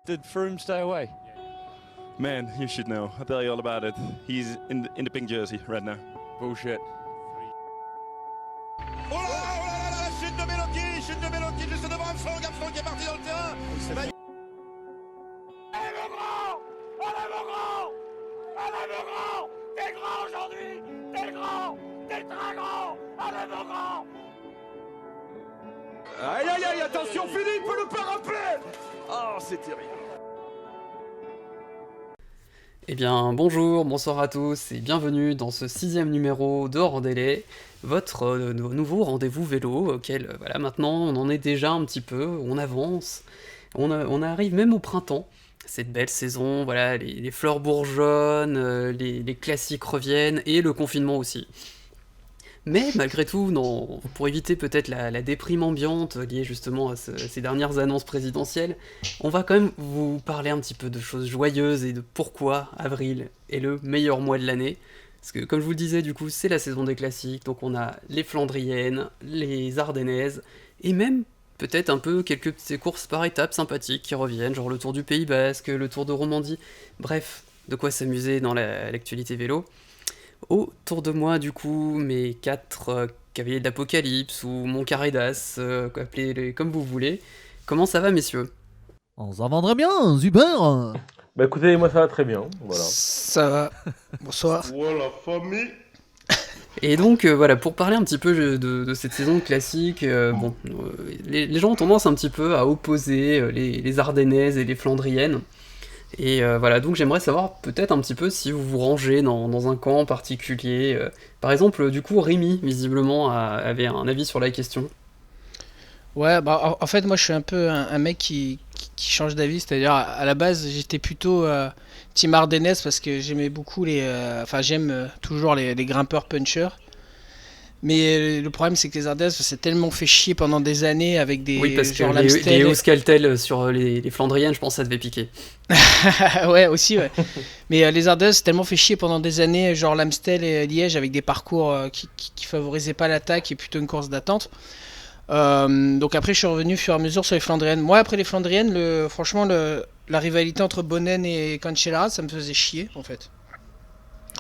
Did Froome stay away? Man, you should know. I'll tell you all about it. He's in the pink jersey right now. Bullshit. Oh là là, la chute de Belotti juste devant Armstrong qui est parti dans le terrain. Allez mon grand! Allez mon grand! Allez mon grand! T'es grand aujourd'hui! T'es grand! T'es très grand! Allez mon grand! Aïe aïe aïe, attention Philippe, le parapet. Oh, c'est terrible. Eh bien, bonjour, bonsoir à tous et bienvenue dans ce 6e numéro de Hors Délai, votre nouveau rendez-vous vélo auquel, voilà, maintenant on en est déjà un petit peu, on avance, on arrive même au printemps, cette belle saison, voilà, les fleurs bourgeonnent, les classiques reviennent et le confinement aussi. Mais malgré tout, non, pour éviter peut-être la déprime ambiante liée justement à ces dernières annonces présidentielles, on va quand même vous parler un petit peu de choses joyeuses et de pourquoi avril est le meilleur mois de l'année. Parce que comme je vous le disais, du coup, c'est la saison des classiques, donc on a les Flandriennes, les Ardennaises, et même peut-être un peu quelques petites courses par étapes sympathiques qui reviennent, genre le Tour du Pays Basque, le Tour de Romandie, bref, de quoi s'amuser dans l'actualité vélo. Autour de moi, du coup, mes 4 cavaliers de l'Apocalypse ou mon carré d'As, appelez-les comme vous voulez. Comment ça va, messieurs ? On s'en vendrait bien, super. Bah écoutez, moi ça va très bien, voilà. Ça va. Bonsoir. Voilà, famille. Et donc, voilà, pour parler un petit peu de cette saison classique, les gens ont tendance un petit peu à opposer les Ardennaises et les Flandriennes. Et voilà, donc j'aimerais savoir peut-être un petit peu si vous vous rangez dans un camp particulier. Par exemple, du coup, Rémi, visiblement, avait un avis sur la question. Ouais, bah en fait, moi je suis un peu un mec qui change d'avis. C'est-à-dire, à la base, j'étais plutôt team Ardennaise parce que j'aimais beaucoup enfin, j'aime toujours les grimpeurs punchers. Mais le problème, c'est que les Ardennaises, ça s'est tellement fait chier pendant des années avec des. Oui, parce que genre les l'Amstel. Euskaltel sur les Flandriennes, je pense que ça devait piquer. Ouais, aussi, ouais. Mais les Ardennaises, c'est tellement fait chier pendant des années, genre l'Amstel et Liège, avec des parcours qui favorisaient pas l'attaque et plutôt une course d'attente. Donc après, je suis revenu au fur et à mesure sur les Flandriennes. Moi, après les Flandriennes, franchement, la rivalité entre Bonnen et Cancellara, ça me faisait chier, en fait.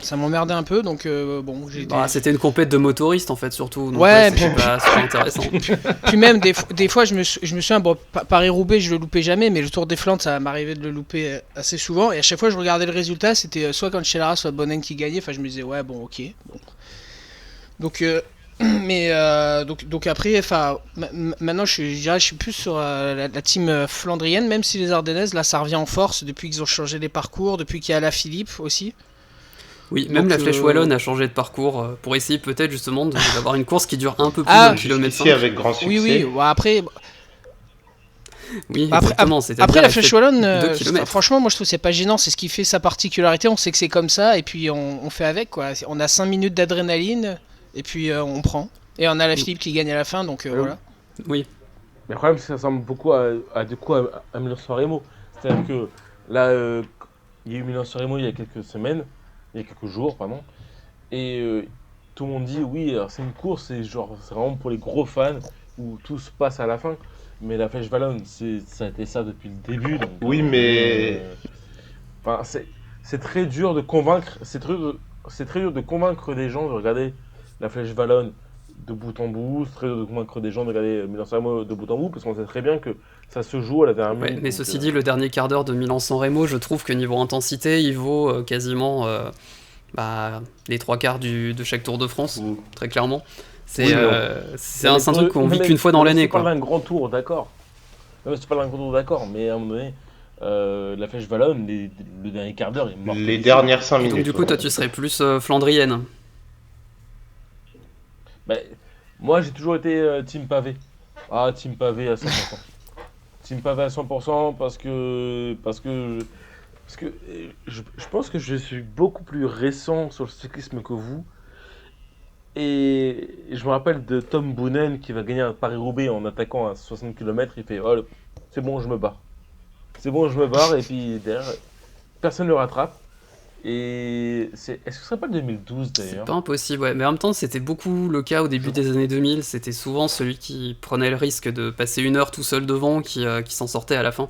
Ça m'emmerdait un peu, donc bon, j'ai été... C'était une compète de motoristes, en fait, surtout. Donc, Ouais, c'était pas super intéressant. Puis même, des fois, je me souviens, bon, Paris-Roubaix, je le loupais jamais, mais le Tour des Flandres, ça m'arrivait de le louper assez souvent. Et à chaque fois, je regardais le résultat, c'était soit Cancellara, soit Bonnen qui gagnait. Enfin, je me disais, ouais, bon, ok. Bon. Donc, donc après, enfin, maintenant, je dirais, je suis plus sur la team flandrienne, même si les Ardennaises, là, ça revient en force depuis qu'ils ont changé les parcours, depuis qu'il y a la Philippe aussi. Oui, même Donc, la Flèche Wallonne a changé de parcours pour essayer peut-être justement d'avoir une course qui dure un peu plus d'un kilomètre. Ici avec grand succès. Oui, bah, après... Oui, après la Flèche Wallonne, kilomètres. franchement, moi je trouve que c'est pas gênant, c'est ce qui fait sa particularité. On sait que c'est comme ça, et puis on fait avec, quoi. On a 5 minutes d'adrénaline, et puis on prend. Et on a la Philippe qui gagne à la fin, donc voilà. Oui. Mais le problème c'est que ça ressemble beaucoup à Milan-San Remo. C'est-à-dire que là, il y a eu Milan-San Remo il y a quelques jours, pardon. Et tout le monde dit oui, alors c'est une course, c'est vraiment pour les gros fans où tout se passe à la fin. Mais la Flèche Wallonne, ça a été ça depuis le début. Donc, Oui, mais c'est très dur de convaincre. C'est très dur de convaincre des gens de regarder la Flèche Wallonne de bout en bout. C'est très dur de convaincre des gens de regarder Milan-San Remo de bout en bout parce qu'on sait très bien que ça se joue à la dernière minute. Mais ceci dit, le dernier quart d'heure de Milan-San Remo, je trouve que niveau intensité, il vaut quasiment les 3/4 de chaque Tour de France, très clairement. C'est un truc qu'on vit qu'une fois dans l'année. C'est pas un grand tour, d'accord. C'est pas un grand tour, d'accord, mais à un moment donné, la Flèche Wallonne, le dernier quart d'heure, il est mort. les dernières 5 minutes. Donc du coup, toi, tu serais plus flandrienne. Bah, moi, j'ai toujours été team pavé. Ah, team pavé à 100%. Team pavé à 100% parce que je pense que je suis beaucoup plus récent sur le cyclisme que vous. Et je me rappelle de Tom Boonen qui va gagner un Paris-Roubaix en attaquant à 60 km. Il fait oh, c'est bon, je me barre. C'est bon, je me barre. Et puis derrière, personne ne le rattrape. Et est-ce que ce serait pas le 2012 d'ailleurs? C'est pas impossible, ouais. Mais en même temps, c'était beaucoup le cas au début des années 2000. C'était souvent celui qui prenait le risque de passer une heure tout seul devant qui s'en sortait à la fin.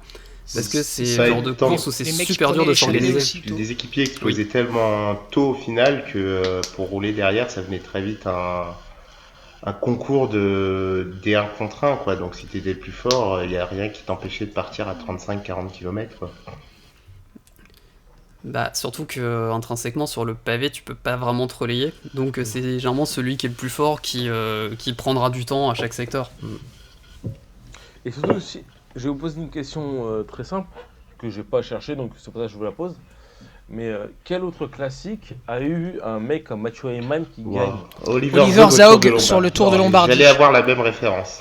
Parce que c'est Ça le genre de étant- course où c'est Les mecs qui super dur prenaient de les chalets s'organiser. aussi tôt. Les équipiers explosaient tellement tôt au final que pour rouler derrière, ça venait très vite un concours des 1 contre 1, quoi. Donc si t'étais le plus fort, il n'y a rien qui t'empêchait de partir à 35-40 km, quoi. Bah, surtout que intrinsèquement sur le pavé, tu peux pas vraiment te relayer. Donc c'est généralement celui qui est le plus fort qui prendra du temps à chaque secteur. Et surtout, je vais vous poser une question très simple, que je n'ai pas cherché, donc c'est pour ça que je vous la pose. Mais quel autre classique a eu un mec comme Mathieu Heyman qui Wow. gagne Oliver Zaug au Zaug Tour de sur le Tour de Lombardie. Lombardie. J'allais avoir la même référence.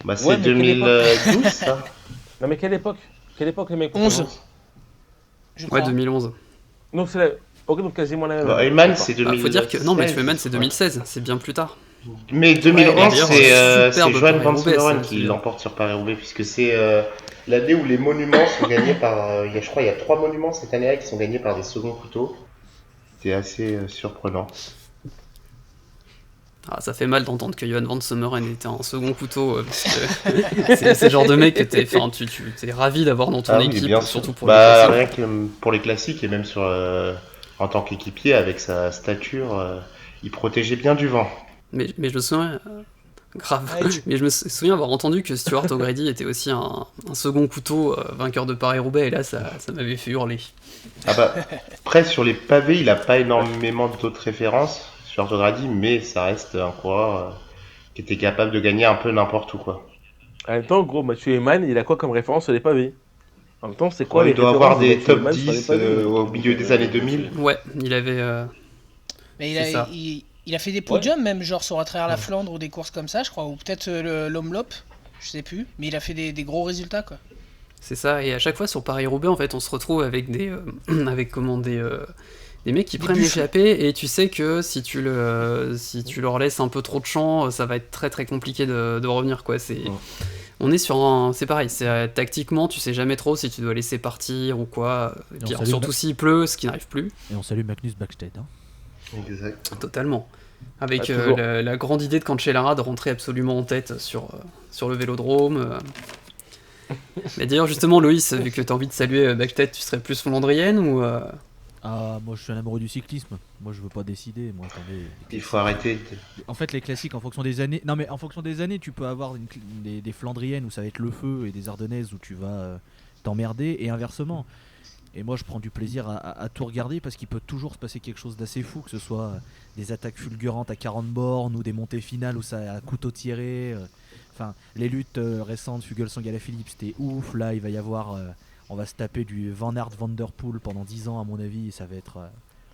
Bah, c'est Ouais, mais quelle époque 2012, ça. Non mais quelle époque les mecs 11. Je crois. Ouais, 2011. Donc c'est la... Ok, donc quasiment la même. Bah, Heyman, D'accord. c'est Bah, 2016. faut dire que non, Mathieu Heyman c'est 2016, c'est bien plus tard. Mais 2011, d'ailleurs, c'est superbe Johan Van Paris-Roubaix, Semmeren ça, qui c'est- l'emporte sur Paris-Roubaix, puisque c'est l'année où les monuments sont gagnés par... je crois qu'il y a 3 monuments cette année-là qui sont gagnés par des seconds couteaux. C'était assez surprenant. Ah, ça fait mal d'entendre que Johan Van Semmeren était un second couteau, parce que c'est le genre de mec que t'es ravi d'avoir dans ton Ah oui, équipe, bien sûr. surtout pour Bah, les rien que pour les classiques et même sur en tant qu'équipier avec sa stature, il protégeait bien du vent. Mais je me souviens, grave, Ouais, tu- mais je me souviens avoir entendu que Stuart O'Grady était aussi un second couteau vainqueur de Paris-Roubaix, et là ça m'avait fait hurler. Ah bah, après sur les pavés, il a pas énormément d'autres références sur Autogrady, mais ça reste un coureur qui était capable de gagner un peu n'importe où, quoi. En même temps, gros, Mathieu Heyman, il a quoi comme référence sur les pavés? En même temps, c'est quoi Ouais, les il doit références avoir de des Mathieu top Heyman sur les 10 pavés au milieu des années 2000. Ouais, il avait... Mais C'est ça. il a fait des podiums même, genre sur à travers la Flandre ou des courses comme ça, je crois, ou peut-être l'Omloop, je sais plus. Mais il a fait des gros résultats, quoi. C'est ça, et à chaque fois sur Paris-Roubaix, en fait, on se retrouve avec des mecs qui Des prennent buffles. l'échappée, et tu sais que si tu leur laisses un peu trop de champ, ça va être très très compliqué de revenir, quoi. On est sur c'est pareil, tactiquement, tu sais jamais trop si tu dois laisser partir ou quoi. Et Et on puis, salue surtout s'il pleut, ce qui n'arrive plus, Et on salue Magnus Backstedt. Hein. Exact. totalement. Avec Ah, toujours. la grande idée de Cancellara de rentrer absolument en tête sur le vélodrome. Mais d'ailleurs, justement, Loïs, vu que tu as envie de saluer Backstedt, tu serais plus flandrienne ou... Ah, moi je suis un amoureux du cyclisme. Moi je veux pas décider. Moi, attendez. Il faut arrêter. En fait, les classiques en fonction des années. Non, mais en fonction des années, tu peux avoir des Flandriennes où ça va être le feu et des Ardennaises où tu vas t'emmerder et inversement. Et moi, je prends du plaisir à tout regarder parce qu'il peut toujours se passer quelque chose d'assez fou, que ce soit des attaques fulgurantes à 40 bornes ou des montées finales où ça a couteau tiré. Enfin, les luttes récentes, Fuglsang à la Philippe, c'était ouf. Là, il va y avoir. On va se taper du Van Aert Van Der Poel pendant 10 ans, à mon avis, et ça va être.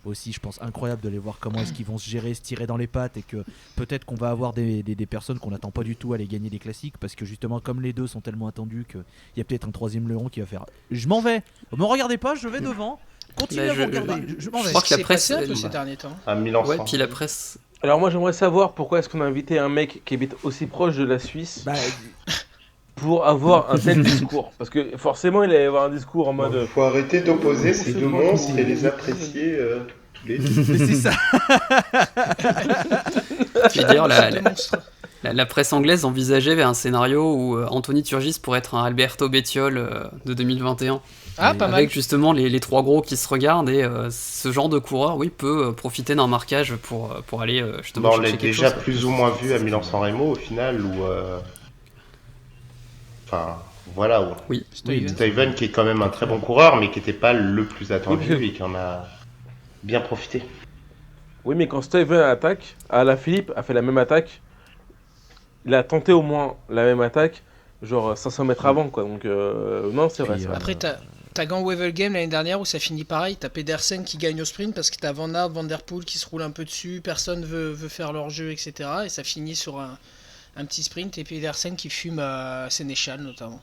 Aussi, je pense, incroyable de les voir comment est-ce qu'ils vont se gérer, se tirer dans les pattes, et que peut-être qu'on va avoir des personnes qu'on n'attend pas du tout à aller gagner des classiques, parce que justement, comme les deux sont tellement attendus, qu'il y a peut-être un troisième Léon qui va faire je m'en vais, me regardez pas, je vais devant, continuez Bah, à vous regarder, je m'en vais. je crois que la C'est presse, passé un peu elle- ces derniers temps. À Milan. Ouais, puis la presse... Alors moi, j'aimerais savoir pourquoi est-ce qu'on a invité un mec qui habite aussi proche de la Suisse Bah, pour avoir un tel discours. Parce que forcément, il allait avoir un discours en mode... Il faut arrêter d'opposer ces deux monstres et les apprécier tous les deux. mais c'est ça. Puis d'ailleurs, C'est un monstre. la presse anglaise envisageait un scénario où Anthony Turgis pourrait être un Alberto Bettiol de 2021. Ah, pas mal. Avec justement les trois gros qui se regardent, et ce genre de coureur, oui, peut profiter d'un marquage pour aller justement Bah, on chercher l'a quelque déjà chose. plus ou moins vu à Milan-San Remo au final, où... Enfin, voilà, où Oui. Steven. Steven qui est quand même un très bon coureur, mais qui n'était pas le plus attendu Oui. et qui en a bien profité. Oui, mais quand Steven attaque, Alaphilippe a fait la même attaque. Il a tenté au moins la même attaque, genre 500 mètres avant, quoi. Donc, non, c'est vrai. Puis, c'est vrai. Après, t'as Gant Wevelgem l'année dernière où ça finit pareil. T'as Pedersen qui gagne au sprint parce que t'as Van Aert, Van Der Poel qui se roule un peu dessus, personne veut faire leur jeu, etc. Et ça finit sur un petit sprint et Pedersen qui fume à Sénéchal notamment.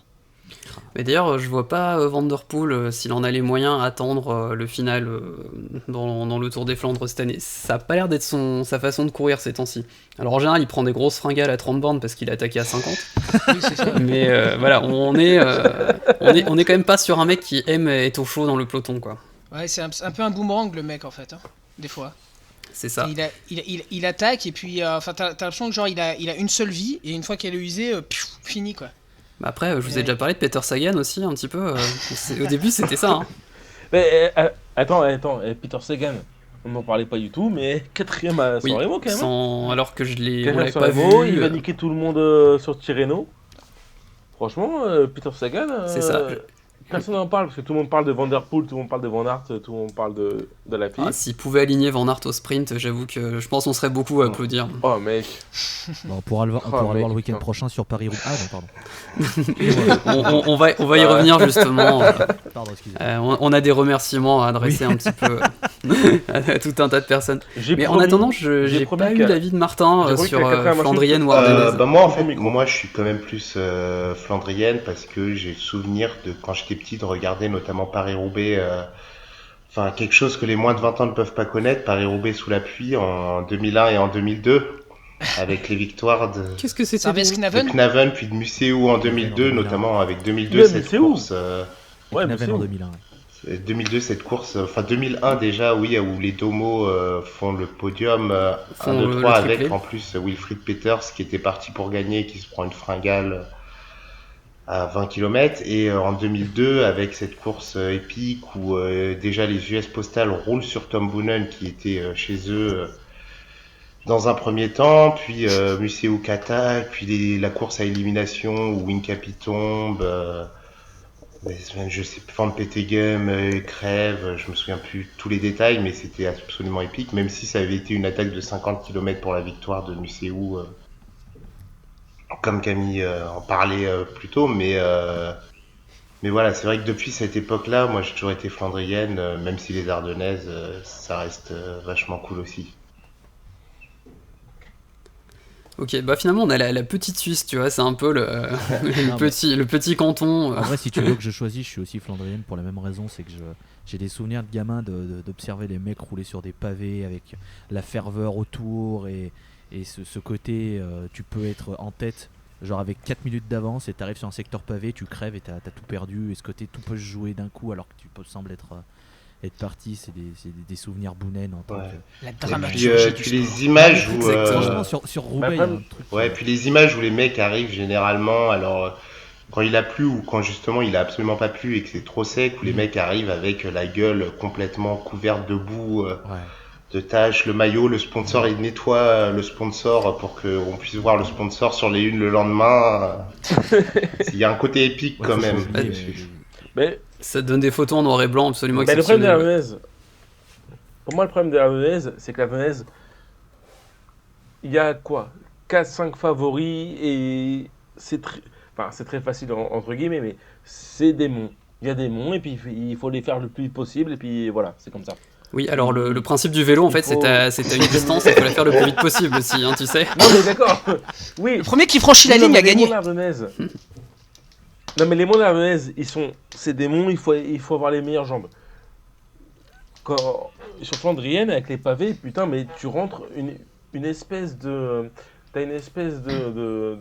Mais d'ailleurs, je vois pas Van Der Poel, s'il en a les moyens, attendre le final dans le Tour des Flandres cette année. Ça a pas l'air d'être sa façon de courir ces temps-ci. Alors en général, il prend des grosses fringales à 30 bornes parce qu'il a attaqué à 50. Oui, c'est ça. Mais voilà, on est quand même pas sur un mec qui aime être au chaud dans le peloton, quoi. Ouais, c'est un peu un boomerang le mec en fait, hein, des fois. C'est ça. Il attaque et puis enfin t'as l'impression que genre il a une seule vie et une fois qu'elle est usée, fini quoi. Bah après, je vous ai déjà parlé de Peter Sagan aussi, un petit peu. Au début, c'était ça. Hein. Mais attends, Peter Sagan, on n'en parlait pas du tout, mais quatrième à Oui, San Remo quand même. alors que on Quatrième l'avait à San pas Remo, vu. il va niquer tout le monde sur Tirreno. Franchement, Peter Sagan, C'est ça. personne n'en parle parce que tout le monde parle de Van Der Poel, tout le monde parle de Van Aert, tout le monde parle de la Ah, s'il pouvait aligner Van Aert au sprint, j'avoue que je pense qu'on serait beaucoup à applaudir. Oh mec, Bon, on pourra le voir, Oh, mec, le week-end putain. prochain sur Paris-Roubaix. Ah non, pardon. On va y revenir justement. Pardon, excusez-moi. On a des remerciements à adresser un petit peu à tout un tas de personnes. Mais en attendant, j'ai pas eu l'avis de Martin sur Flandrienne ou Ardennaise. Bah moi en fait, moi je suis quand même plus flandrienne parce que j'ai le souvenir de quand j'étais petit de regarder notamment Paris-Roubaix, enfin quelque chose que les moins de 20 ans ne peuvent pas connaître, Paris-Roubaix sous la pluie en 2001 et en 2002 avec les victoires de Qu'est-ce que c'était Sarvez-Knaven Knaven puis de Museeuw en 2002, notamment avec 2002 Ouais, cette Museeuw. course. ouais, mais Knaven c'est en où 2001. 2002 cette course, enfin 2001 déjà, oui, où les Domo font le podium 1, Font 2, le 3 triplé. avec en plus Wilfried Peters qui était parti pour gagner et qui se prend une fringale à 20 km. Et en 2002 avec cette course épique où déjà les US Postal roulent sur Tom Boonen qui était chez eux dans un premier temps, puis Museeuw Kata, puis la course à élimination où Wincapi tombe. Je sais, Van Petegem, crève, je me souviens plus tous les détails, mais c'était absolument épique, même si ça avait été une attaque de 50 km pour la victoire de Museeuw, comme Camille en parlait plus tôt, mais voilà, c'est vrai que depuis cette époque-là, moi j'ai toujours été flandrienne, même si les Ardennaises, ça reste vachement cool aussi. Ok, bah finalement on a la petite Suisse, tu vois, c'est un peu Non, le petit canton. En vrai, si tu veux que je choisisse, je suis aussi flandrienne pour la même raison, c'est que j'ai des souvenirs de gamin d'observer les mecs rouler sur des pavés avec la ferveur autour et ce côté, tu peux être en tête, genre avec 4 minutes d'avance et t'arrives sur un secteur pavé, tu crèves et t'as tout perdu, et ce côté tout peut se jouer d'un coup alors que tu peux sembler être parti, c'est des souvenirs Boonen en tant Ouais. La Et dramaturgie. puis les images où Franchement, sur Roubaix, il y a un truc. ouais, puis les images où les mecs arrivent généralement, alors quand il a plu ou quand justement il a absolument pas plu et que c'est trop sec, où les mecs arrivent avec la gueule complètement couverte de boue, Ouais. de taches, le maillot, le sponsor, il nettoie le sponsor pour qu'on puisse voir le sponsor sur les unes le lendemain. Il y a un côté épique Ouais, quand faut même. souligner, dessus. Mais Ça te donne des photos en noir et blanc absolument le problème de exceptionnelles. l'Ardennaise, pour moi le problème de l'Ardennaise, c'est que l'Ardennaise, il y a quoi 4-5 favoris et c'est très facile entre guillemets, mais c'est des monts. Il y a des monts et puis il faut les faire le plus vite possible et puis voilà, c'est comme ça. Oui, alors le principe du vélo, en fait, faut- c'est à une distance, il faut la faire le plus vite possible aussi, hein, tu sais. Non mais d'accord. Oui. Le premier qui franchit la Oui, non, ligne mais a les gagné. monts d'Ardennaise. Non mais les monts d'Ardennaise, c'est des monts, il faut avoir les meilleures jambes. Sur Flandrienne avec les pavés, putain, mais tu rentres une espèce de, t'as une espèce de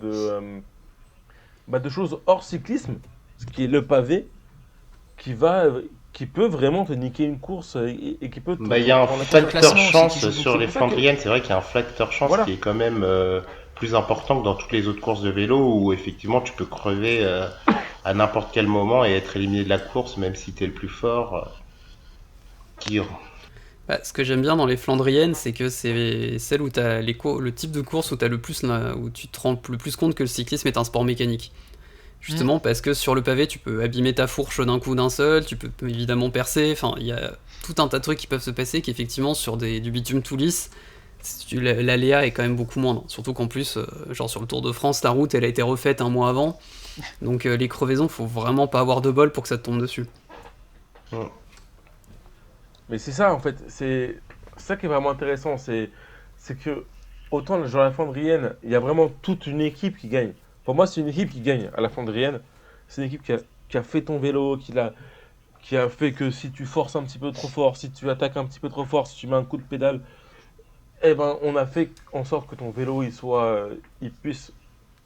choses hors cyclisme, ce qui est le pavé, qui peut vraiment te niquer une course et qui peut. Bah, il y a un prendre la facteur classement aussi chance qui joue sur beaucoup. les C'est pour ça que- Flandriennes, c'est vrai qu'il y a un facteur chance Voilà. qui est quand même plus important que dans toutes les autres courses de vélo où effectivement tu peux crever à n'importe quel moment et être éliminé de la course même si t'es le plus fort. Bah, ce que j'aime bien dans les Flandriennes, c'est que c'est celle où t'as le type de course où où tu te rends le plus compte que le cyclisme est un sport mécanique. Justement parce que sur le pavé, tu peux abîmer ta fourche d'un coup d'un seul, tu peux évidemment percer, enfin il y a tout un tas de trucs qui peuvent se passer qu'effectivement sur du bitume tout lisse, l'aléa est quand même beaucoup moindre. Surtout qu'en plus, genre sur le Tour de France, la route elle a été refaite un mois avant, donc les crevaisons, faut vraiment pas avoir de bol pour que ça te tombe dessus. Mais c'est ça en fait, c'est ça qui est vraiment intéressant, c'est que autant dans la Flandrienne, il y a vraiment toute une équipe qui gagne. Pour moi, c'est une équipe qui gagne à la Flandrienne. C'est une équipe qui a fait ton vélo, qui a fait que si tu forces un petit peu trop fort, si tu attaques un petit peu trop fort, si tu mets un coup de pédale, eh ben on a fait en sorte que ton vélo il puisse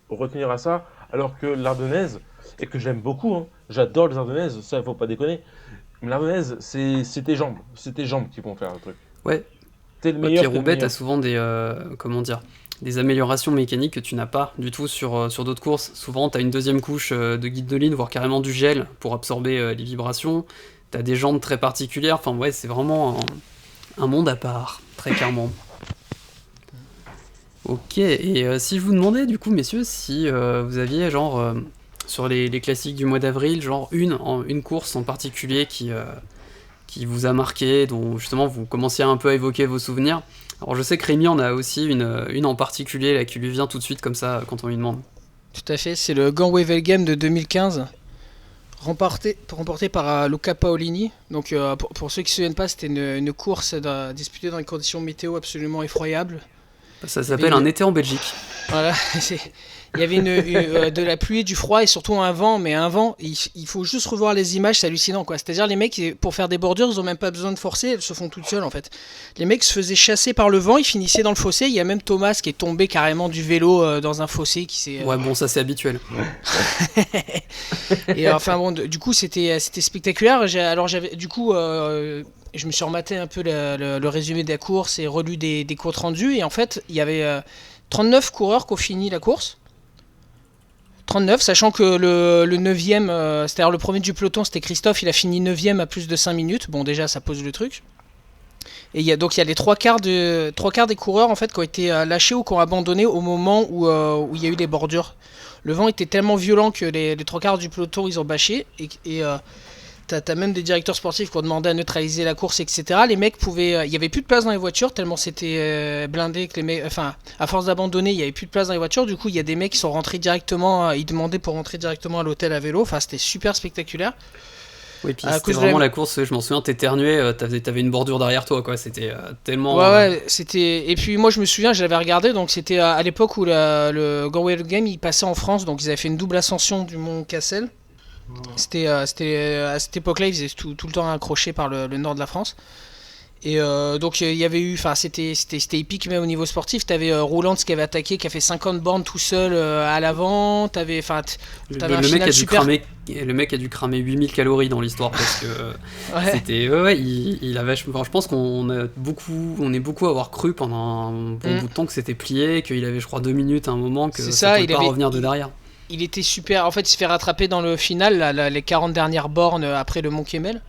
retenir à ça. Alors que l'Ardennaise, et que j'aime beaucoup, hein, j'adore les Ardennaises, ça il faut pas déconner. Mais l'Ardennaise, c'est tes jambes qui vont faire le truc. Ouais. T'es le Ouais, meilleur. puis t'es le Roubaix, meilleur. t'as souvent des comment dire, des améliorations mécaniques que tu n'as pas du tout sur d'autres courses. Souvent, tu as une deuxième couche de guide de ligne, voire carrément du gel pour absorber les vibrations. Tu as des jantes très particulières. Enfin, ouais, c'est vraiment un monde à part, très clairement. Ok, et si je vous demandais, du coup, messieurs, si vous aviez, genre, sur les classiques du mois d'avril, genre une course en particulier qui vous a marqué, dont justement vous commenciez un peu à évoquer vos souvenirs. Alors je sais que Rémi en a aussi une en particulier là, qui lui vient tout de suite comme ça quand on lui demande. Tout à fait, c'est le Gand-Wevelgem de 2015, remporté par Luca Paolini. Donc pour ceux qui ne se souviennent pas, c'était une course disputée dans des conditions météo absolument effroyables. Ça s'appelle un été en Belgique. Voilà, il y avait de la pluie, du froid et surtout un vent, mais un vent, il faut juste revoir les images, c'est hallucinant quoi. C'est-à-dire les mecs, pour faire des bordures, ils ont même pas besoin de forcer, elles se font toutes seules en fait. Les mecs se faisaient chasser par le vent, ils finissaient dans le fossé, il y a même Thomas qui est tombé carrément du vélo dans un fossé qui s'est... Ouais bon, ça c'est habituel. Et enfin bon, du coup c'était spectaculaire. Je me suis rematé un peu le résumé de la course et relu des comptes rendus et en fait il y avait 39 coureurs qui ont fini la course. 39, sachant que le 9ème, c'est-à-dire le premier du peloton, c'était Christophe, il a fini 9ème à plus de 5 minutes. Bon, déjà, ça pose le truc. Et il y a les trois quarts des coureurs en fait, qui ont été lâchés ou qui ont abandonné au moment où il y a eu les bordures. Le vent était tellement violent que les trois quarts du peloton, ils ont bâché. Et t'as même des directeurs sportifs qui ont demandé à neutraliser la course, etc. Les mecs pouvaient... il n'y avait plus de place dans les voitures, tellement c'était blindé que les mecs... Enfin, à force d'abandonner, il n'y avait plus de place dans les voitures. Du coup, il y a des mecs qui sont rentrés directement... ils demandaient pour rentrer directement à l'hôtel à vélo. Enfin, c'était super spectaculaire. Oui, puis c'était vraiment la course, je m'en souviens, t'éternuais, t'avais une bordure derrière toi, quoi. C'était tellement... Ouais, c'était... Et puis moi, je me souviens, je l'avais regardé, donc c'était à l'époque où le Gand-Wevelgem, il passait en France. Donc, ils avaient fait une double ascension du Mont Cassel. C'était à cette époque-là, ils faisaient tout le temps accroché par le nord de la France. Et donc il y avait eu, enfin c'était épique même au niveau sportif. T'avais Rouland qui avait attaqué, qui a fait 50 bornes tout seul à l'avant. T'avais un final super. Le mec a dû cramer 8000 calories dans l'histoire parce que ouais. C'était il avait, je pense qu'on est beaucoup à avoir cru pendant un bon bout de temps que c'était plié, qu'il avait je crois 2 minutes à un moment, que ça pouvait pas revenir de derrière. Il était super. En fait, il se fait rattraper dans le final, les 40 dernières bornes après le Mont Kemmel.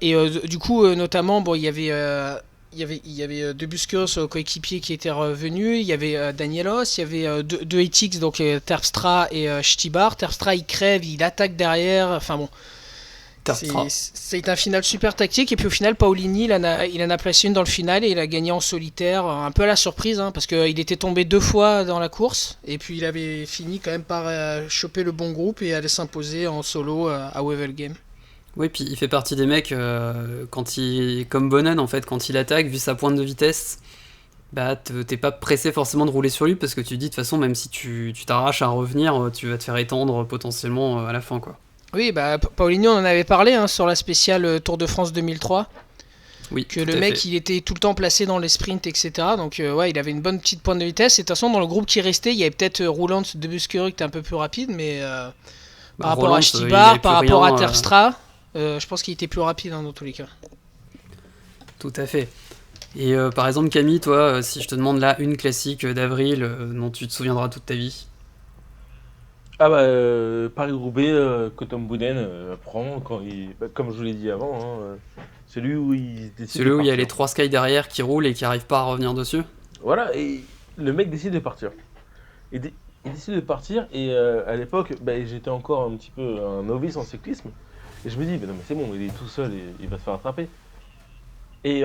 Du coup, notamment, bon, il y avait deux Busquets coéquipiers qui étaient revenus. Il y avait Danielos, il y avait deux ETX, donc Terpstra et Stibar. Terpstra, il crève, il attaque derrière. Enfin bon. C'est un final super tactique et puis au final Paolini il en a placé une dans le final et il a gagné en solitaire, un peu à la surprise parce qu'il était tombé 2 fois dans la course et puis il avait fini quand même par choper le bon groupe et aller s'imposer en solo à Wevelgem. Oui, puis il fait partie des mecs comme Bonnen en fait, quand il attaque, vu sa pointe de vitesse, bah t'es pas pressé forcément de rouler sur lui parce que tu dis de toute façon même si tu t'arraches à revenir, tu vas te faire étendre potentiellement à la fin quoi. Oui, bah Paolini, on en avait parlé sur la spéciale Tour de France 2003. Oui, que le mec, il était tout le temps placé dans les sprints, etc. Donc, ouais, il avait une bonne petite pointe de vitesse. Et de toute façon, dans le groupe qui restait, il y avait peut-être Rouland de Busquets qui était un peu plus rapide, mais par rapport à Stibar, par rapport à Terpstra, je pense qu'il était plus rapide dans tous les cas. Tout à fait. Et par exemple, Camille, toi, si je te demande là une classique d'avril dont tu te souviendras toute ta vie. Ah bah Paris-Roubaix que Tom Boonen prend quand comme je vous l'ai dit avant, celui où il décide. Celui où il y a les 3 Sky derrière qui roulent et qui n'arrivent pas à revenir dessus. Voilà, et le mec décide de partir. Il décide de partir et à l'époque, j'étais encore un petit peu un novice en cyclisme et je me dis non mais c'est bon, il est tout seul et il va se faire attraper. Et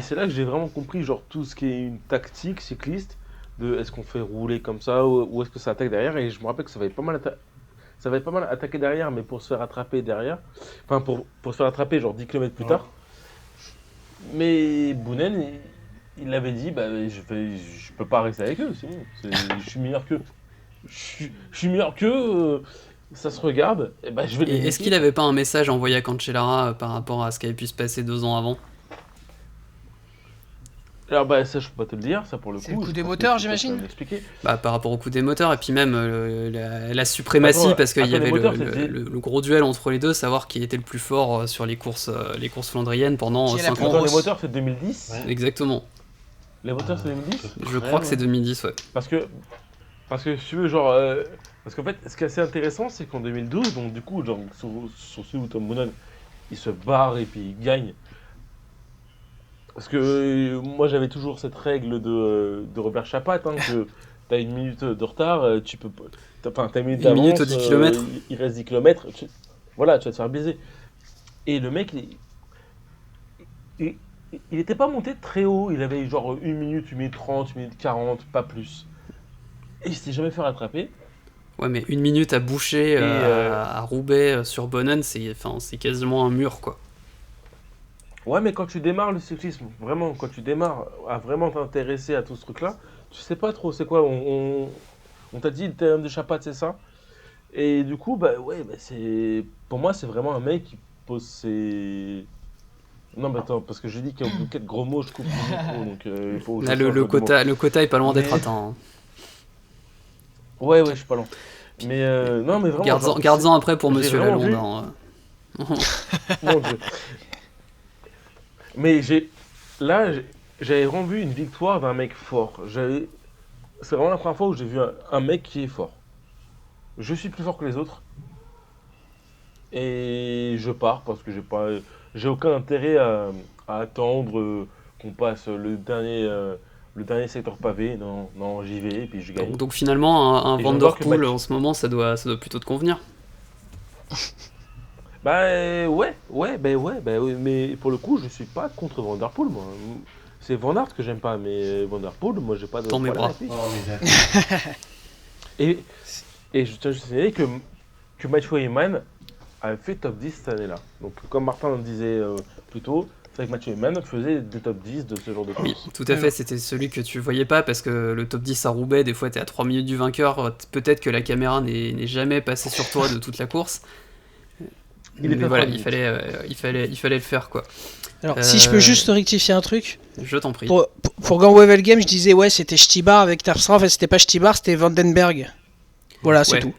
c'est là que j'ai vraiment compris genre tout ce qui est une tactique cycliste. De est-ce qu'on fait rouler comme ça ou est-ce que ça attaque derrière, et je me rappelle que ça va être pas mal attaquer derrière mais pour se faire attraper derrière, enfin pour se faire attraper genre 10 km plus tard. Mais Boonen il avait dit je peux pas rester avec eux, c'est bon, je suis meilleur qu'eux, je suis meilleur qu'eux, ça se regarde, et je vais les niquer. Est-ce qu'il avait pas un message envoyé à Cancellara par rapport à ce qui avait pu se passer 2 ans avant? Alors ça je peux pas te le dire, ça pour le coup. C'est le coup des moteurs j'imagine. Par rapport au coup des moteurs et puis même la suprématie parce qu'il y avait le gros duel entre les deux, savoir qui était le plus fort sur les courses flandriennes pendant 5 ans. Les moteurs c'est 2010. Ouais. Exactement. Les voteurs, c'est 2010? Je crois que c'est 2010, ouais. Parce que si tu veux, parce qu'en fait, ce qui est assez intéressant, c'est qu'en 2012, donc du coup, genre, sur celui où Tom Boonen, il se barre et puis il gagne. Parce que moi, j'avais toujours cette règle de Robert Chapat, hein, que t'as une minute de retard, tu peux pas. Enfin, t'as une minute Une minute d'avance, aux 10 kilomètres. Il reste 10 km. Voilà, tu vas te faire baiser. Et le mec, il était pas monté très haut, il avait genre 1 minute, 1 minute 30, 1 minute 40, pas plus. Et il s'est jamais fait rattraper. Ouais, mais 1 minute à boucher Et, à Roubaix sur Boonen, c'est quasiment un mur, quoi. Ouais, mais quand tu démarres le cyclisme, vraiment, quand tu démarres à vraiment t'intéresser à tout ce truc-là, tu sais pas trop c'est quoi. On t'a dit le terme de Chapat, c'est ça. Et du coup, bah ouais, bah, pour moi, c'est vraiment un mec qui pose ses. Non, mais attends, parce que j'ai dit qu'il y a un bouquet de gros mots, je coupe le micro, donc il faut. Là, le quota est pas loin d'être Mais- atteint. Hein. Ouais, je suis pas loin. Mais non, mais vraiment. genre, Garde-en après pour j'ai Monsieur vraiment Lalonde. vu- Hein. Mon Dieu. Mais j'avais vraiment vu une victoire d'un mec fort. C'est vraiment la première fois où j'ai vu un mec qui est fort. Je suis plus fort que les autres. Et je pars parce que j'ai aucun intérêt à attendre qu'on passe le dernier secteur pavé. Non, j'y vais et puis je gagne. Donc finalement, un Et Van j'en Der vois que Poel Mathieu- en ce moment, ça doit plutôt te convenir. Bah ouais, mais pour le coup, je suis pas contre Van Der Poel, moi. C'est Van Aert que j'aime pas, mais Van Der Poel, moi j'ai pas de Dans mes problème bras. avec lui. Oh, mais Et je tiens juste à signaler que Mathieu Heyman a fait top 10 cette année-là. Donc comme Martin le disait plus tôt, c'est vrai que Mathieu Heyman faisait des top 10 de ce genre de Oui, course. tout à fait, c'était celui que tu voyais pas parce que le top 10 à Roubaix, des fois t'es à 3 minutes du vainqueur, peut-être que la caméra n'est jamais passée sur toi de toute la course. Il Mais était à voilà, 3 il fallait le faire, quoi. Alors, si je peux juste rectifier un truc, Je t'en prie. pour Gant-Wevelgem, je disais ouais, c'était Stibar avec Terpstra, en fait, c'était pas Stibar, c'était Vandenberg. Voilà, c'est Ouais. tout.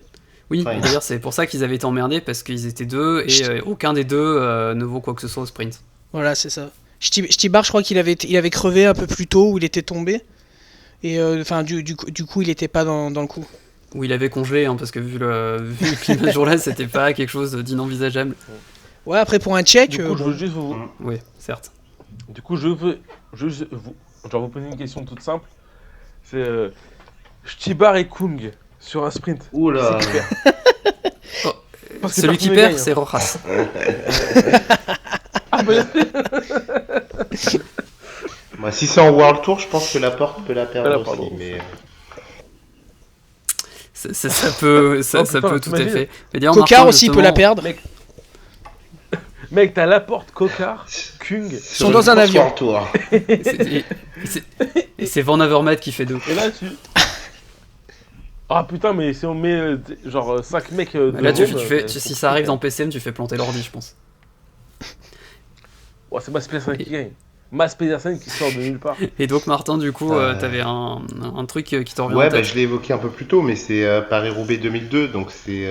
Oui, Ouais. d'ailleurs c'est pour ça qu'ils avaient été emmerdés parce qu'ils étaient deux et aucun des deux ne vaut quoi que ce soit au sprint. Voilà, c'est ça. Stibar, je crois qu'il avait crevé un peu plus tôt où il était tombé. Et enfin, du coup, il était pas dans le coup. Où il avait congelé, hein, parce que vu le climat ce jour-là, c'était pas quelque chose d'inenvisageable. Ouais, après pour un Tchèque, Du coup, je veux juste vous, Oui, certes. du coup, je veux vous poser une question toute simple. C'est Stibar et Kung sur un sprint. Oula. C'est qui perd Oh, Parce que celui qui personne perd, gagne, c'est Rojas. Ah, bah, Moi, si c'est en World Tour, je pense que la porte peut la perdre Ah, aussi. pardon. Mais Ça peut, Oh, putain, peut tout à t'imagines fait. Mais d'ailleurs, Cocard Martin, aussi peut la justement, perdre. Mec, t'as Laporte, Cocard, Kung. sont dans un avion. World Tour. Et c'est Van Avermaet qui fait 2. Et là, tu. Ah putain, mais si on met genre 5 mecs. Là, devant, si ça arrive dans PCM, tu fais planter l'ordi, je pense. Ouais, c'est Mads Pedersen qui gagne. Mads Pedersen qui sort de nulle part. Et donc, Martin, du coup, t'avais un truc qui te revient en Ouais, tête. bah, je l'ai évoqué un peu plus tôt, mais c'est Paris-Roubaix 2002, donc c'est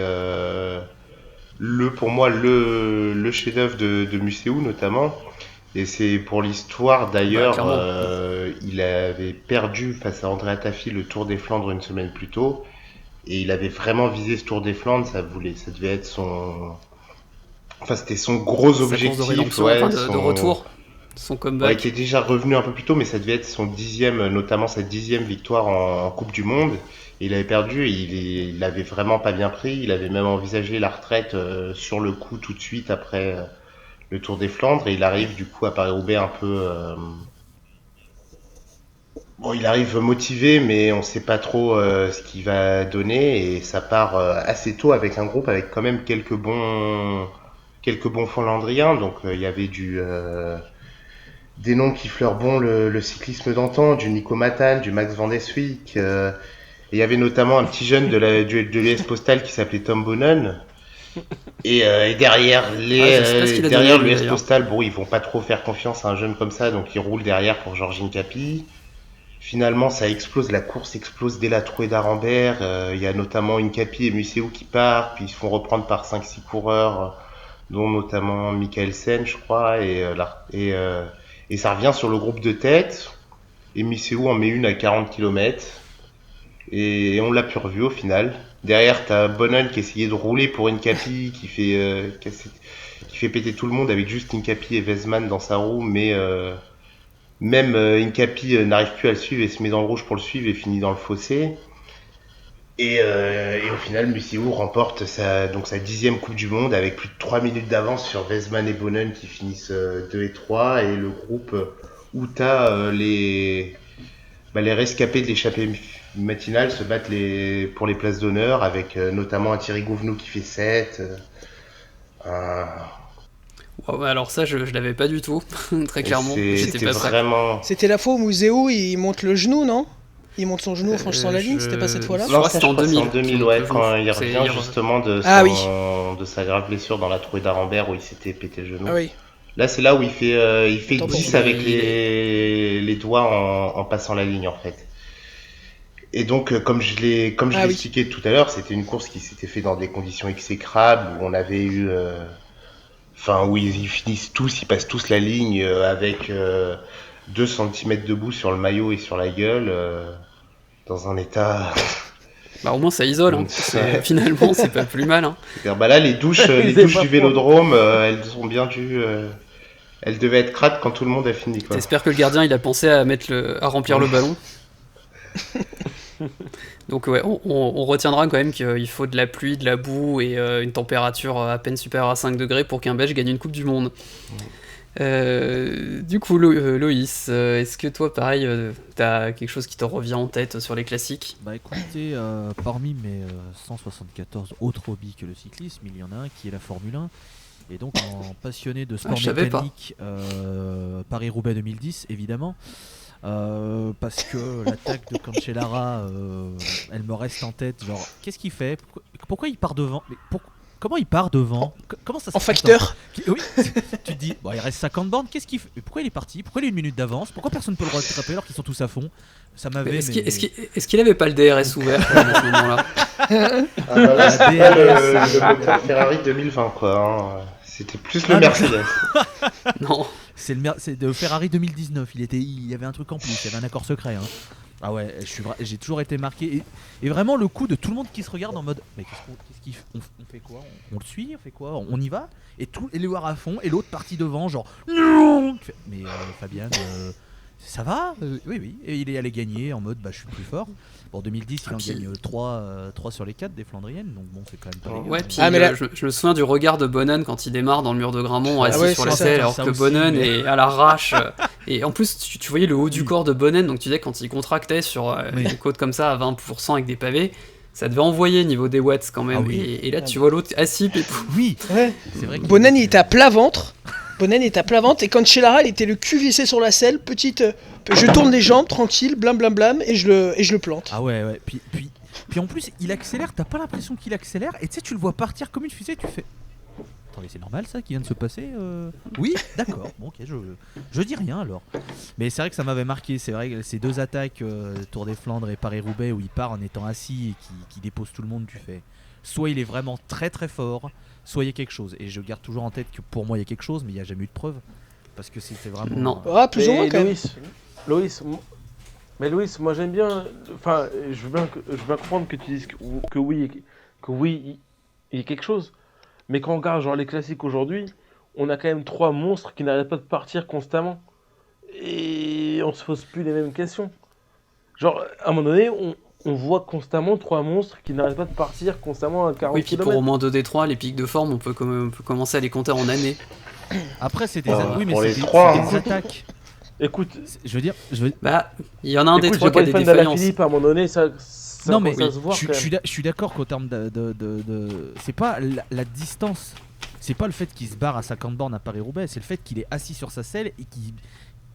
pour moi le chef-d'œuvre de Museau notamment. Et c'est pour l'histoire d'ailleurs, clairement. il avait perdu face à Andrea Taffi le Tour des Flandres une semaine plus tôt, et il avait vraiment visé ce Tour des Flandres, ça devait être c'était son gros Sa course objectif, de rédemption, ouais, enfin, de retour, son Ouais, comeback. qui est déjà revenu un peu plus tôt, mais ça devait être notamment sa 10e victoire en Coupe du Monde. Et il avait perdu et il avait vraiment pas bien pris. Il avait même envisagé la retraite sur le coup tout de suite après le Tour des Flandres. Et il arrive du coup à Paris-Roubaix un peu... Bon, il arrive motivé, mais on sait pas trop ce qu'il va donner. Et ça part assez tôt avec un groupe avec quand même quelques bons Finlandriens. Donc il y avait des noms qui fleurent bon le cyclisme d'antan, du Nico Matan, du Max Van Deswyck. Et il y avait notamment un petit jeune de l'US Postal qui s'appelait Tom Boonen. Et derrière je sais pas ce qu'il a derrière donné, lui, l'US d'ailleurs. Postal, bon, ils vont pas trop faire confiance à un jeune comme ça, donc ils roulent derrière pour Georgine Capi. Finalement, ça explose, la course explose dès la trouée d'Arambert. Il y a notamment une Capi et Museau qui partent, puis ils se font reprendre par 5-6 coureurs, dont notamment Mikkelsen, je crois, et ça revient sur le groupe de tête. Et Misséou en met une à 40 km. Et on l'a plus revu au final. Derrière, t'as Bonnen qui essayait de rouler pour Incapi, qui fait péter tout le monde avec juste Incapi et Vezman dans sa roue, mais même Incapi n'arrive plus à le suivre et se met dans le rouge pour le suivre et finit dans le fossé. Et au final, Museau remporte sa 10e Coupe du Monde avec plus de 3 minutes d'avance sur Vezman et Bonnen qui finissent 2 et 3. Et le groupe où t'as les rescapés de l'échappée matinale se battent pour les places d'honneur avec notamment un Thierry Gouvenou qui fait 7. Wow, alors ça, je l'avais pas du tout, très clairement. C'était pas vraiment... C'était la fois où Muséo il monte le genou, non? Il monte son genou en franchissant la ligne, c'était pas cette fois-là? Non, c'était en 2000, ouais, quand il revient justement de sa grave blessure dans la trouée d'Arambert où il s'était pété le genou. Ah oui. Là, c'est là où il fait 10 avec les doigts en passant la ligne, en fait. Et donc, comme je l'ai expliqué tout à l'heure, c'était une course qui s'était fait dans des conditions exécrables, où on avait eu... où ils finissent tous, ils passent tous la ligne avec 2 cm de boue sur le maillot et sur la gueule, dans un état... Bah au moins ça isole, hein. Finalement c'est pas plus mal. Hein. Là les douches du Vélodrome, elles ont bien dû... elles devaient être crades quand tout le monde a fini. J'espère que le gardien il a pensé à remplir le ballon. Donc ouais, on retiendra quand même qu'il faut de la pluie, de la boue et une température à peine supérieure à 5 degrés pour qu'un Belge gagne une Coupe du Monde. Du coup, Loïs, est-ce que toi, pareil, t'as quelque chose qui te revient en tête sur les classiques? Bah écoutez, parmi mes 174 autres hobbies que le cyclisme, il y en a un qui est la Formule 1. Et donc, en passionné de sport mécanique, Paris-Roubaix 2010, évidemment. Parce que l'attaque de Cancellara, elle me reste en tête. Genre, qu'est-ce qu'il fait? Pourquoi il part devant? Comment il part devant? Comment ça se En facteur? Oui. Tu te dis, bon, il reste 50 bornes, qu'est-ce qu'il fait? Pourquoi il est parti? Pourquoi il a une minute d'avance? Pourquoi personne ne peut le rattraper alors qu'ils sont tous à fond? Ça m'avait. Est-ce qu'il avait pas le DRS ouvert à ce moment-là? Là, c'était pas le moteur Ferrari 2020, quoi. Hein. C'était plus le Mercedes. Non. C'est de Ferrari 2019. Il y avait un truc en plus, il y avait un accord secret. Hein. Ah ouais, j'ai toujours été marqué. Et vraiment le coup de tout le monde qui se regarde en mode mais qu'est-ce qu'il fait? On fait quoi? On le suit? On fait quoi? On y va? Et les voir à fond, et l'autre parti devant, genre non. Mais Fabien, ça va? Oui. Et il est allé gagner en mode je suis plus fort. Bon, 2010, il en gagne 3 sur les 4 des Flandriennes, donc bon, c'est quand même pas les ouais, puis je me souviens du regard de Bonnen quand il démarre dans le mur de Gramont assis sur la selle, alors que Bonnen est à l'arrache. Et en plus, tu voyais le haut du corps de Bonnen, donc tu disais quand il contractait sur une côte comme ça à 20% avec des pavés, ça devait envoyer niveau des watts quand même. Ah oui. Et là, tu vois l'autre assis, pépou. Oui, ouais. C'est vrai que Bonnen, il était à plat ventre. Et quand Cancellara, il était le cul vissé sur la selle, petite. Je tourne les jambes, tranquille, blam, et je le plante. Ah ouais. Puis en plus, il accélère, t'as pas l'impression qu'il accélère, et tu sais, tu le vois partir comme une fusée, tu fais. Attendez, c'est normal ça qui vient de se passer Oui, d'accord, bon, ok, je dis rien alors. Mais c'est vrai que ça m'avait marqué, c'est vrai que ces 2 attaques, Tour des Flandres et Paris-Roubaix, où il part en étant assis et qui dépose tout le monde, tu fais. Soit il est vraiment très très fort, soit il y a quelque chose. Et je garde toujours en tête que pour moi il y a quelque chose, mais il n'y a jamais eu de preuve. Parce que c'était vraiment. Non. Ah, plus ou moins quand même. Loïs, moi j'aime bien. Enfin, je veux bien comprendre que tu dises que oui, il y a quelque chose. Mais quand on regarde genre les classiques aujourd'hui, on a quand même 3 monstres qui n'arrêtent pas de partir constamment. Et on se pose plus les mêmes questions. Genre, à un moment donné, on voit constamment 3 monstres qui n'arrêtent pas de partir constamment à 40 Oui, puis km. pour au moins 2 des 3, les pics de forme, on peut commencer à les compter en années. Après, c'est des attaques. Écoute, je veux dire. Bah, il y en a un des 3 qui a des défaillances. Philippe, à un moment donné, ça non, mais se voit. Je suis d'accord qu'au terme de c'est pas la distance. C'est pas le fait qu'il se barre à 50 bornes à Paris-Roubaix, c'est le fait qu'il est assis sur sa selle et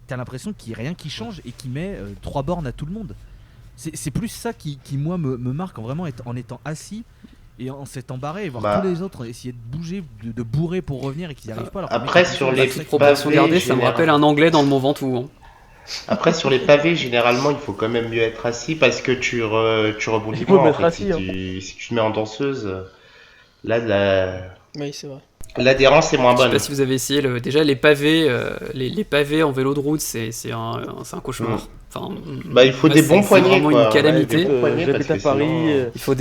t'as l'impression qu'il n'y a rien qui change et qu'il met 3 bornes à tout le monde. C'est plus ça qui moi me marque en étant assis et en s'étant barré et voir tous les autres essayer de bouger, de bourrer pour revenir et qu'ils n'y arrivent pas. Alors après sur les proportions gardées, ça me rappelle un anglais dans le Mont Ventoux. Hein. Après sur les pavés, généralement il faut quand même mieux être assis parce que tu rebondis moins. Si tu te mets en danseuse, là oui, c'est vrai. L'adhérence est moins bonne. Je sais pas si vous avez essayé déjà les pavés, les pavés en vélo de route, c'est un cauchemar. Enfin, Bah, il faut moi, des bons c'est poignets, vraiment quoi. une calamité. Ouais, des bons poignets, J'habite parce à que Paris. sinon, Il faut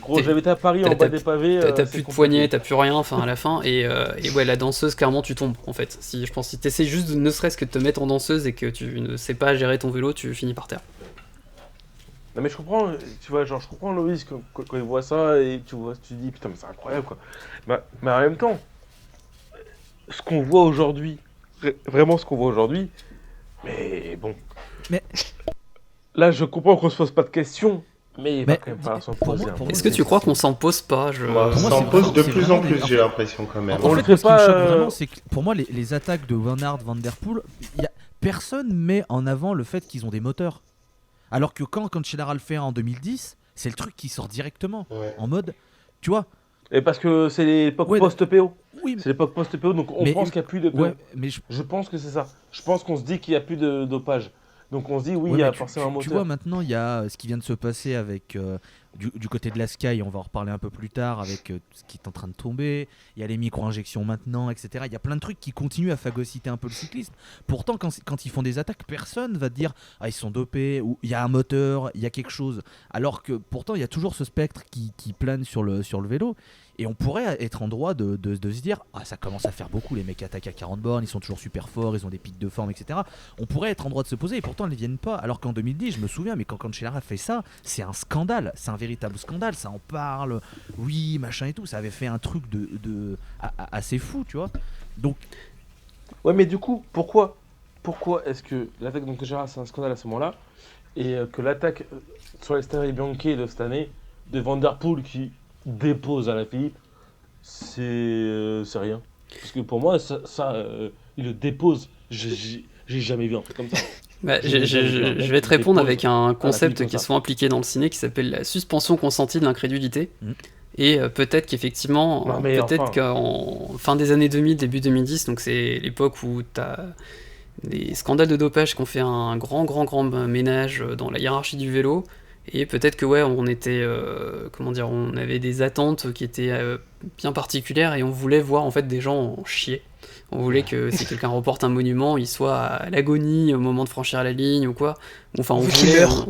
Gros, j'habite à Paris en t'as- bas des pavés. T'as c'est plus de compliqué. poignée, t'as plus rien, enfin à la fin, et ouais, la danseuse, clairement, tu tombes en fait. Je pense que si t'essayes juste, ne serait-ce que de te mettre en danseuse et que tu ne sais pas gérer ton vélo, tu finis par terre. Non mais je comprends, tu vois, genre je comprends Loïs quand il voit ça et tu vois, tu te dis putain mais c'est incroyable quoi. Mais en même temps, ce qu'on voit aujourd'hui, vraiment ce qu'on voit aujourd'hui, mais bon. Mais- Là je comprends qu'on se pose pas de questions, mais il va Mais quand même falloir s'en pour poser. moi- un pour peu. Est-ce que tu crois qu'on s'en pose pas Moi, Pour moi, ça en c'est pose vraiment- de c'est plus en vraiment plus, des- j'ai l'impression quand même. En On fait, le fait ce qui me pas, choque vraiment, c'est que pour moi, les attaques de Van Aert, Van Der Poel, personne met en avant le fait qu'ils ont des moteurs. Alors que quand Cancellara le fait en 2010, c'est le truc qui sort directement. Ouais. En mode, tu vois, Et parce que c'est l'époque Ouais, post-PO. oui, C'est l'époque post-PO, donc on Mais- pense qu'il n'y a plus de PO. ouais, mais Je pense que c'est ça. Je pense qu'on se dit qu'il n'y a plus de dopage. Donc on se dit oui, ouais, il y a mais forcément un tu moteur. vois, maintenant, il y a ce qui vient de se passer avec du côté de la Sky, on va en reparler un peu plus tard, avec ce qui est en train de tomber. Il y a les micro-injections maintenant, etc. Il y a plein de trucs qui continuent à phagocyter un peu le cyclisme. Pourtant, quand ils font des attaques, personne va te dire ah, ils sont dopés, ou il y a un moteur, il y a quelque chose. Alors que pourtant, il y a toujours ce spectre qui plane sur le vélo. Et on pourrait être en droit de se dire ah, ça commence à faire beaucoup, les mecs attaquent à 40 bornes, ils sont toujours super forts, ils ont des pics de forme, etc. On pourrait être en droit de se poser, et pourtant ils ne viennent pas. Alors qu'en 2010, je me souviens, mais quand Cancellara fait ça, c'est un scandale, c'est un véritable scandale, ça en parle, oui, machin et tout, ça avait fait un truc assez fou, tu vois. Donc, Ouais, mais du coup, pourquoi est-ce que l'attaque de Gérard c'est un scandale à ce moment-là et que l'attaque sur les Stradale Bianche de cette année de Van Der Poel qui dépose à la Philippe, c'est rien. Parce que pour moi, il le dépose. J'ai jamais vu un truc comme ça. Bah, J'ai déjà vu un mec je vais te qui répondre dépose avec un concept comme qui est ça. souvent appliqué dans le ciné qui s'appelle la suspension consentie de l'incrédulité. Mm. Et peut-être qu'effectivement, Non, mais peut-être enfin. qu'en fin des années 2000, début 2010, donc c'est l'époque où t'as les scandales de dopage qui ont fait un grand ménage dans la hiérarchie du vélo. Et peut-être que ouais, on était, comment dire, on avait des attentes qui étaient bien particulières et on voulait voir en fait des gens en chier. On voulait que si quelqu'un reporte un monument, il soit à l'agonie au moment de franchir la ligne ou quoi. Enfin, on Ou qu'il voulait, meure.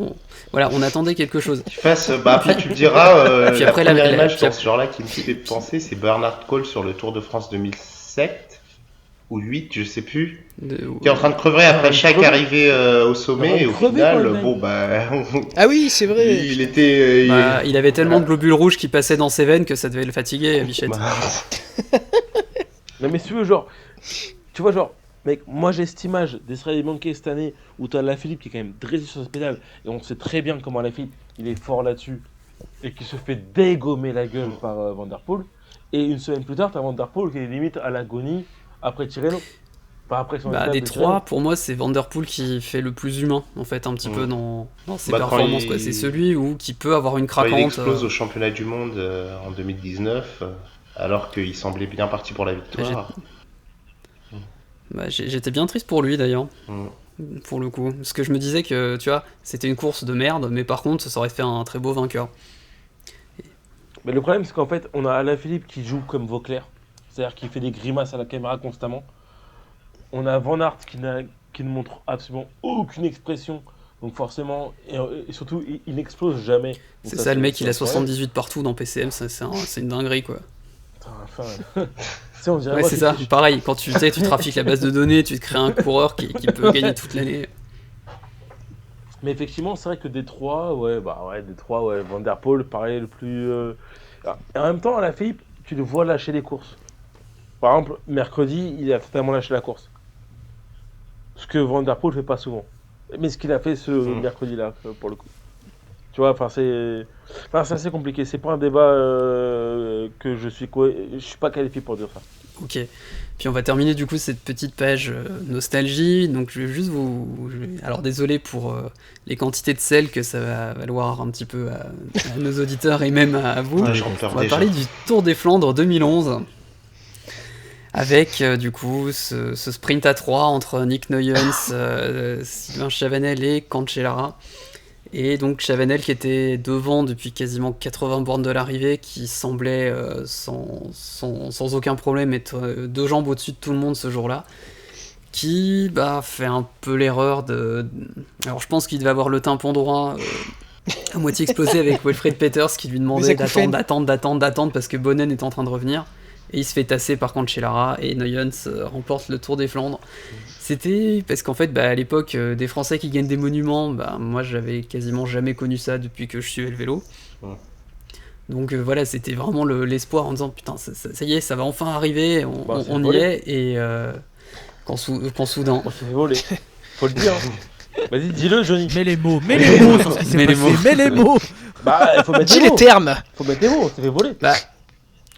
voilà, on attendait quelque chose. Tu fasses, bah après tu me diras, Puis la après, première la- image puis dans ce genre-là qui me fait penser, c'est Bernard Cole sur le Tour de France 2007 ou 8, je sais plus, qui est en train de crever après chaque crever. arrivée au sommet, et au crever, final, quoi, le mec. bon bah, Ah oui, c'est vrai. lui, il était... Bah, il avait tellement de globules rouges qui passaient dans ses veines que ça devait le fatiguer, Bichette. Bah, Non, mais si tu veux, genre, tu vois, genre, mec, moi j'ai cette image des Stradale Bianche cette année où t'as Lafilippe qui est quand même dressé sur ce pédale et on sait très bien comment Lafilippe il est fort là-dessus et qui se fait dégommer la gueule par Van Der Poel. Et une semaine plus tard, t'as Van Der Poel qui est limite à l'agonie après Tirreno. Enfin, après son Bah, étape des de trois, pour moi, c'est Van Der Poel qui fait le plus humain, en fait, un petit peu dans ses Bah, quand performances. il- Quoi. C'est celui où qui peut avoir une quand il craquante. explose au championnat du monde en 2019, alors qu'il semblait bien parti pour la victoire. Bah, j'étais bien triste pour lui, d'ailleurs. Mm. Pour le coup, parce que je me disais que, tu vois, c'était une course de merde, mais par contre, ça aurait fait un très beau vainqueur. Mais le problème, c'est qu'en fait, on a Alaphilippe qui joue comme Vauclair, c'est-à-dire qu'il fait des grimaces à la caméra constamment. On a Van Aert qui ne montre absolument aucune expression, donc forcément, et surtout, il n'explose jamais. Donc C'est ça, le mec, il a c'est un problème. 78 partout dans PCM, c'est une dinguerie, quoi. Putain, enfin, tu sais, on dirait Ouais, moi c'est qui- ça, pareil, quand tu sais, tu trafiques la base de données, tu te crées un coureur qui peut gagner toute l'année. Mais effectivement, c'est vrai que Détroit, Détroit, ouais, Van Der Poel, pareil, le plus. Et en même temps, Alaphilippe, tu le vois lâcher les courses. Par exemple, mercredi, il a totalement lâché la course. Ce que Van Der Poel fait pas souvent. Mais ce qu'il a fait ce mercredi-là, pour le coup. Tu vois, enfin, c'est assez compliqué. C'est pas un débat que je suis pas qualifié pour dire ça. Ok. Puis on va terminer du coup cette petite page nostalgie. Donc je vais juste alors désolé pour les quantités de sel que ça va valoir un petit peu à nos auditeurs et même à vous. Ouais, j'en pleure On va déjà. parler du Tour des Flandres 2011. Avec du coup ce sprint à 3 entre Nick Nuyens, Sylvain Chavanel et Cancellara. Et donc Chavanel qui était devant depuis quasiment 80 bornes de l'arrivée, qui semblait sans aucun problème être deux jambes au-dessus de tout le monde ce jour-là. qui fait un peu l'erreur de... Alors je pense qu'il devait avoir le tympan droit à moitié explosé avec Wilfried Peters qui lui demandait d'attendre parce que Bonnen est en train de revenir. Et il se fait tasser par Cancellara et Nuyens remporte le Tour des Flandres. C'était parce qu'en fait, à l'époque, des Français qui gagnent des monuments, moi j'avais quasiment jamais connu ça depuis que je suivais le vélo. Ouais. Donc voilà, c'était vraiment l'espoir en disant putain, ça y est, ça va enfin arriver, on y volé. est. Et quand soudain. On s'est fait voler. Faut le dire. Vas-y, dis-le, Johnny. Mets les mots sur ce qui s'est Mets les passé, mots. mets les mots. Il faut mettre Dis des les mots. termes. Faut mettre des mots, on s'est fait voler. Il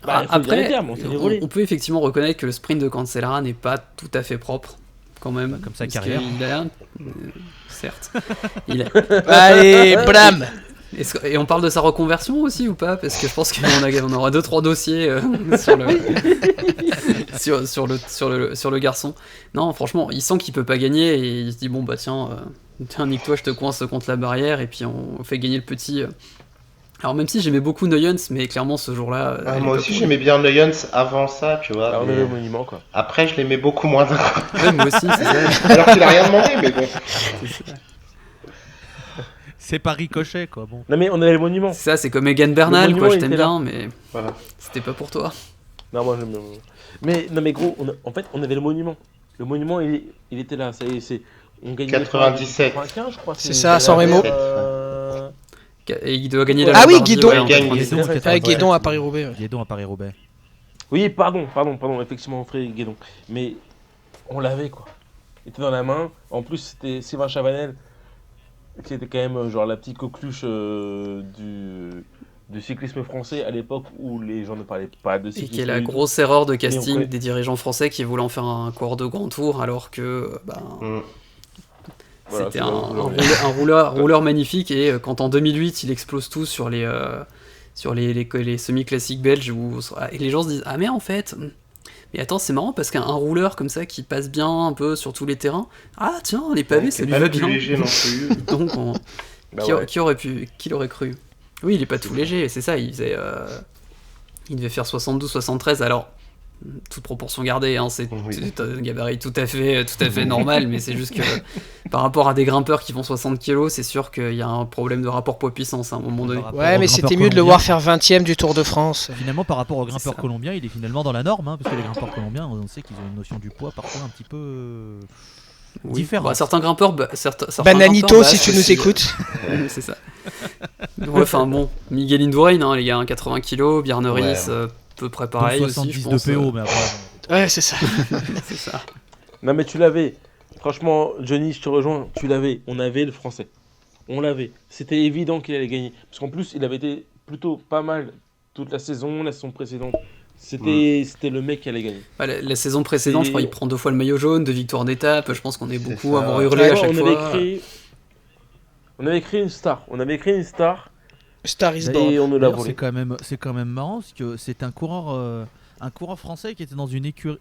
faut dire les Après, termes, on s'est fait voler. on peut effectivement reconnaître que le sprint de Cancellara n'est pas tout à fait propre, quand même. Comme sa parce carrière. qu'il a certes. Allez, blam. Et on parle de sa reconversion aussi ou pas? Parce que je pense qu'on on aura 2-3 dossiers sur le garçon. Non, franchement, il sent qu'il peut pas gagner et il se dit bon tiens, nique-toi, je te coince contre la barrière et puis on fait gagner le petit. Alors même si j'aimais beaucoup Nuyens, mais clairement ce jour-là... Moi aussi j'aimais bien Nuyens avant ça, tu vois. On mais avait le monument, quoi. Après je l'aimais beaucoup moins d'un coup. Ouais, moi aussi, c'est ça. Alors qu'il a rien demandé, mais bon. C'est pas ricochet, quoi. Bon. Non, mais on avait le monument. C'est ça, c'est comme Egan Bernal, Le quoi, je monument, t'aime il était bien, mais Voilà. c'était pas pour toi. Non, moi j'aime bien. Mais gros, en fait, on avait le monument. Le monument, il était là. Ça y est, on gagnait 97. 95, je crois. C'est ça, San Remo. Et il doit gagner la Ah oui, Lombardie, Guidon. ouais, en Guidon, 97. Avec Guédon à Paris-Roubaix. Ouais. Guédon à Paris-Roubaix. Oui, pardon, effectivement, frère Guédon. Mais on l'avait, quoi. Il était dans la main. En plus, c'était Sylvain Chavanel, qui était quand même genre la petite coqueluche du cyclisme français à l'époque où les gens ne parlaient pas de Et cyclisme. qui est la du tout. grosse erreur de Mais casting on- des dirigeants français qui voulaient en faire un coureur de grand tour alors que Voilà, c'était c'est un là où je voulais en rouleur magnifique. Et quand en 2008 il explose tout sur les semi-classiques belges et les gens se disent ah mais en fait mais attends, c'est marrant parce qu'un rouleur comme ça qui passe bien un peu sur tous les terrains, ah tiens les pavés ça lui va bien. Léger non plus. Donc Bah qui ouais. qui l'aurait cru? Oui, il est pas tout léger, c'est ça, il devait faire 72-73, alors toute proportion gardée, hein, c'est Oui. un gabarit tout à fait normal, mais c'est juste que par rapport à des grimpeurs qui font 60 kg, c'est sûr qu'il y a un problème de rapport poids-puissance à un moment donné. Par rapport Ouais, au mais grimpeur c'était mieux de le colombien. voir faire 20ème du Tour de France. Finalement, par rapport aux C'est grimpeurs ça. colombiens, il est finalement dans la norme, hein, parce que les grimpeurs colombiens, on sait qu'ils ont une notion du poids parfois un petit peu Oui. différente. Bah, certains grimpeurs, certains Bananito, grimpeurs, si tu nous écoutes. c'est ça. Ouais, enfin bon, Miguel Indurain, hein, les gars, 80 kg, Bjarne Riis, Ouais. peu près Comme pareil aussi, 70 je de pense. PO, mais après. Ouais, c'est ça. C'est ça. Non, mais tu l'avais. Franchement, Johnny, je te rejoins. Tu l'avais. On avait le français. On l'avait. C'était évident qu'il allait gagner. Parce qu'en plus, il avait été plutôt pas mal toute la saison précédente. C'était le mec qui allait gagner. Bah, la saison précédente, C'est- je crois, il prend 2 fois le maillot jaune, 2 victoires d'étape. Je pense qu'on est beaucoup ça. à avoir hurlé à chaque on avait fois. créé une star. On avait créé une star Star is born. et on nous l'a D'ailleurs, volé. c'est quand même marrant, parce que c'est un coureur français qui était dans une écurie,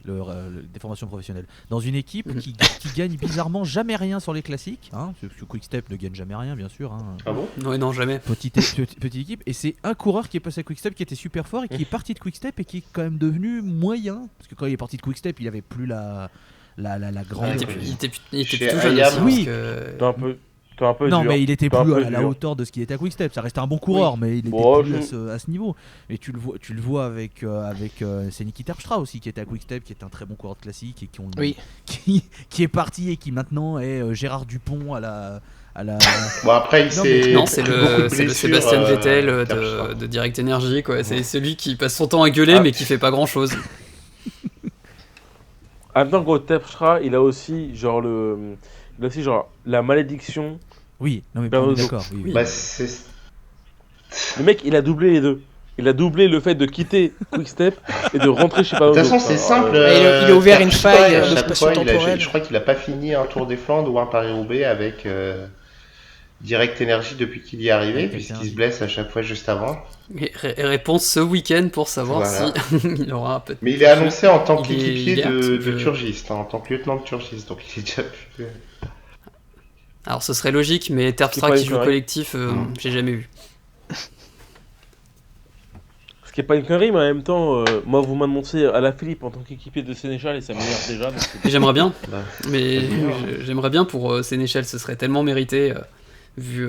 des formations professionnelles, dans une équipe qui gagne bizarrement jamais rien sur les classiques. Hein, parce que Quick-Step ne gagne jamais rien, bien sûr. Hein. Ah bon? Ouais, non, jamais. Petite équipe, et c'est un coureur qui est passé à Quick-Step qui était super fort et qui est parti de Quick-Step et qui est quand même devenu moyen, parce que quand il est parti de Quick-Step, il avait plus la grande. Il était Chez plutôt jeune Ayam. aussi. Oui. Parce que- T'es un peu Non, dur. mais il était T'es un plus peu à la dur. hauteur de ce qu'il était à Quick-Step. Ça restait un bon coureur, mais il était Bon, plus je- à ce niveau. Mais tu le vois avec c'est Niki Terpstra aussi qui était à Quick-Step, qui est un très bon coureur de classique et Oui. qui est parti et qui maintenant est Gérard Dupont à la. Bon, après, il Non, s'est. Non, c'est pris beaucoup de le blessures, Sébastien Vettel Terpstra. de Direct Energy, quoi. C'est celui qui passe son temps à gueuler, Ah. mais qui fait pas grand chose. En même temps, gros, Terpstra, il a aussi la malédiction. Oui, non mais Bernardo. on est d'accord. Oui, oui. Bah, c'est. Le mec, il a doublé les deux. Il a doublé le fait de quitter Quick-Step et de rentrer chez De Pernod. toute façon, c'est simple. il a ouvert une Terpstra, faille à de chaque spatio-temporelle. fois, je crois qu'il a pas fini un Tour des Flandres ou un Paris-Roubaix avec Direct Energy depuis qu'il y est arrivé, Direct puisqu'il Energy. se blesse à chaque fois juste avant. Et réponse ce week-end pour savoir Voilà. si il aura peut-être. Mais il est annoncé en tant Il est- qu'équipier il est apte, de je- Turgis, en tant que lieutenant de Turgis, donc il est déjà plus. Alors ce serait logique, mais C'est Terpstra pas qui une joue connerie. collectif, j'ai jamais vu. Ce qui est pas une connerie, mais en même temps, moi, vous m'annoncez à la Philippe en tant qu'équipier de Sénéchal et ça m'énerve déjà. Donc J'aimerais bien, Bah, mais j'aimerais bien pour Sénéchal, ce serait tellement mérité, vu...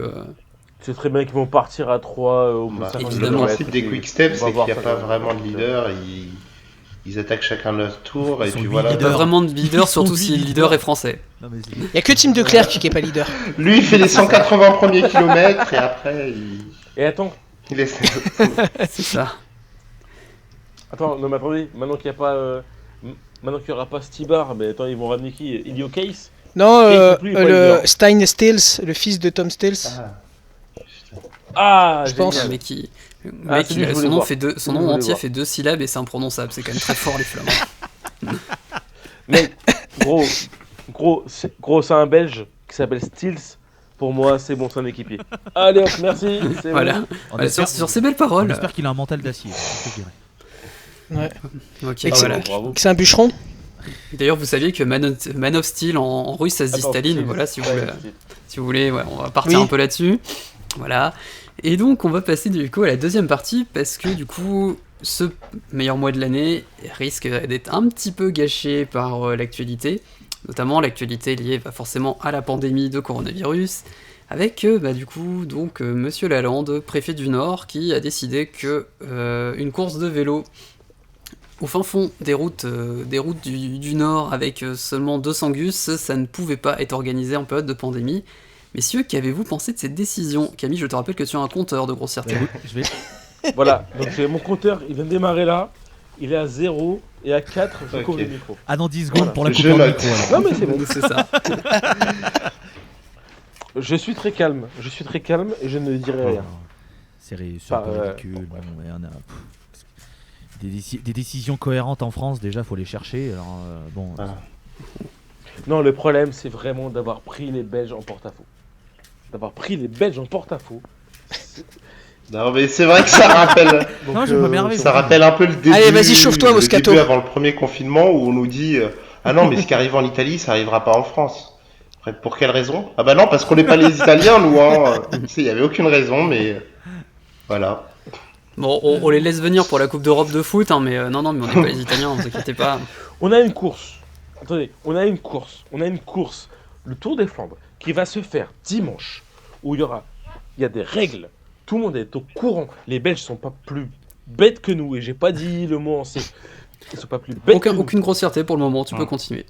c'est très bien qu'ils vont partir à 3 au bout de bah, 50 le évidemment. principe des quick steps, On va c'est qu'il voir n'y a ça pas quand même. vraiment de leader. Ils attaquent chacun leur tour et sont puis huit voilà. Il n'y a pas leaders. vraiment de leader, Ils sont surtout si huit le leader leaders. est français. Non, mais c'est- Il y a que Team de Clerc qui est pas leader. Lui, il fait les 180 premiers kilomètres et après, Et attends, il laisse. C'est ça. non mais attendez, maintenant qu'il y a pas, maintenant qu'il y aura pas Stibar, mais attends, ils vont ramener qui? Ilio Case? Non, Et non plus, il est pas le leader. Stein Stills, le fils de Tom Stills. Ah, Je pense. Le génial. mec, qui... le Ah, mec, c'est lui que je son voulais nom, voir. fait deux... son C'est lui que nom je voulais entier voir. fait 2 syllabes et c'est imprononçable. C'est quand même très fort, les Flamands. Mec, gros, c'est un Belge qui s'appelle Stills. Pour moi, c'est bon, c'est un équipier. Allez hop, merci. C'est Voilà. bon. On Voilà, espère- sur ces belles on paroles. espère qu'il a un mental d'acier, c'est ce que je dirais. Ok, Et que voilà. Bravo. C'est un bûcheron. D'ailleurs, vous saviez que Man of Steel en russe, ça se dit Attends, Staline. Stills. Voilà, si vous Ouais, voulez. Stills. Si vous voulez, ouais, on va partir Oui. un peu là-dessus. Voilà. Et donc, on va passer du coup à la deuxième partie parce que du coup, ce meilleur mois de l'année risque d'être un petit peu gâché par l'actualité, notamment l'actualité liée forcément à la pandémie de coronavirus, avec du coup donc Monsieur Lalande, préfet du Nord, qui a décidé que une course de vélo au fin fond des routes du Nord avec seulement 200 gus, ça ne pouvait pas être organisé en période de pandémie. Messieurs, qu'avez-vous pensé de cette décision? Camille, je te rappelle que tu as un compteur de grossièreté. Je vais... Voilà, donc mon compteur, il vient de démarrer là. Il est à 0 et à 4, je Ok. coupe le micro. Ah, dans 10 secondes Voilà. pour la Je coupe en note. micro. alors. Non mais c'est bon. C'est ça. Je suis très calme et je ne dirai rien. C'est c'est Par, un peu ridicule. Bon, ouais, on a- des décisions cohérentes en France, déjà, faut les chercher. Alors, bon, Ah. Non, le problème, c'est vraiment d'avoir pris les Belges en porte-à-faux. D'avoir pris les Belges en porte-à-faux. Non, mais c'est vrai que ça rappelle. Donc, Non, je vais pas m'énerver. Ça rappelle un peu le début. Allez, vas-y, chauffe-toi, le Moscato. début avant le premier confinement où on nous dit ah non, mais ce qui arrive en Italie, ça arrivera pas en France. Après, pour quelle raison? Ah bah non, parce qu'on n'est pas les Italiens, nous. Hein. Tu sais, il y avait aucune raison, mais voilà. Bon, on les laisse venir pour la Coupe d'Europe de foot, hein, mais non, mais on n'est pas les Italiens, ne vous inquiétez pas. On a une course. Attendez, on a une course. Le Tour des Flandres qui va se faire dimanche où il y a des règles. Tout le monde est au courant. Les Belges sont pas plus bêtes que nous et j'ai pas dit le mot en C. Ils sont pas plus bêtes que nous. Aucune grossièreté pour le moment, tu peux continuer.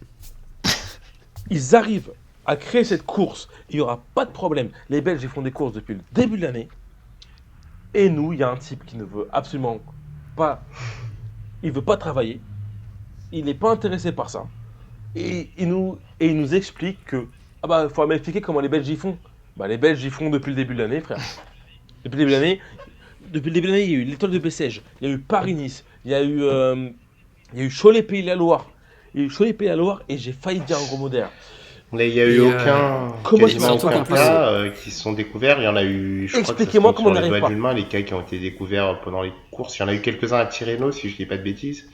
Ils arrivent à créer cette course. Il n'y aura pas de problème. Les Belges, ils font des courses depuis le début de l'année. Et nous, il y a un type qui ne veut absolument pas... Il veut pas travailler. Il n'est pas intéressé par ça. Et il nous explique que... Ah bah, il faut m'expliquer comment les Belges y font. Bah, les Belges y font depuis le début de l'année, frère. Depuis le début de l'année, il y a eu l'Étoile de Bessèges. Il y a eu Paris-Nice. Il y a eu Cholet-Pays-la-Loire. Il y a eu Cholet-Pays-la-Loire et j'ai failli dire un gros mot derrière. Là, il y a eu Et, comment quasiment surtout aucun qu'en plus, cas qui se sont découverts. Il y en a eu, je crois que ça se Expliquez-moi compte comment sur on les n'arrive doigts pas. d'une main, les cas qui ont été découverts pendant les courses. Il y en a eu quelques-uns à Tirreno, si je dis pas de bêtises.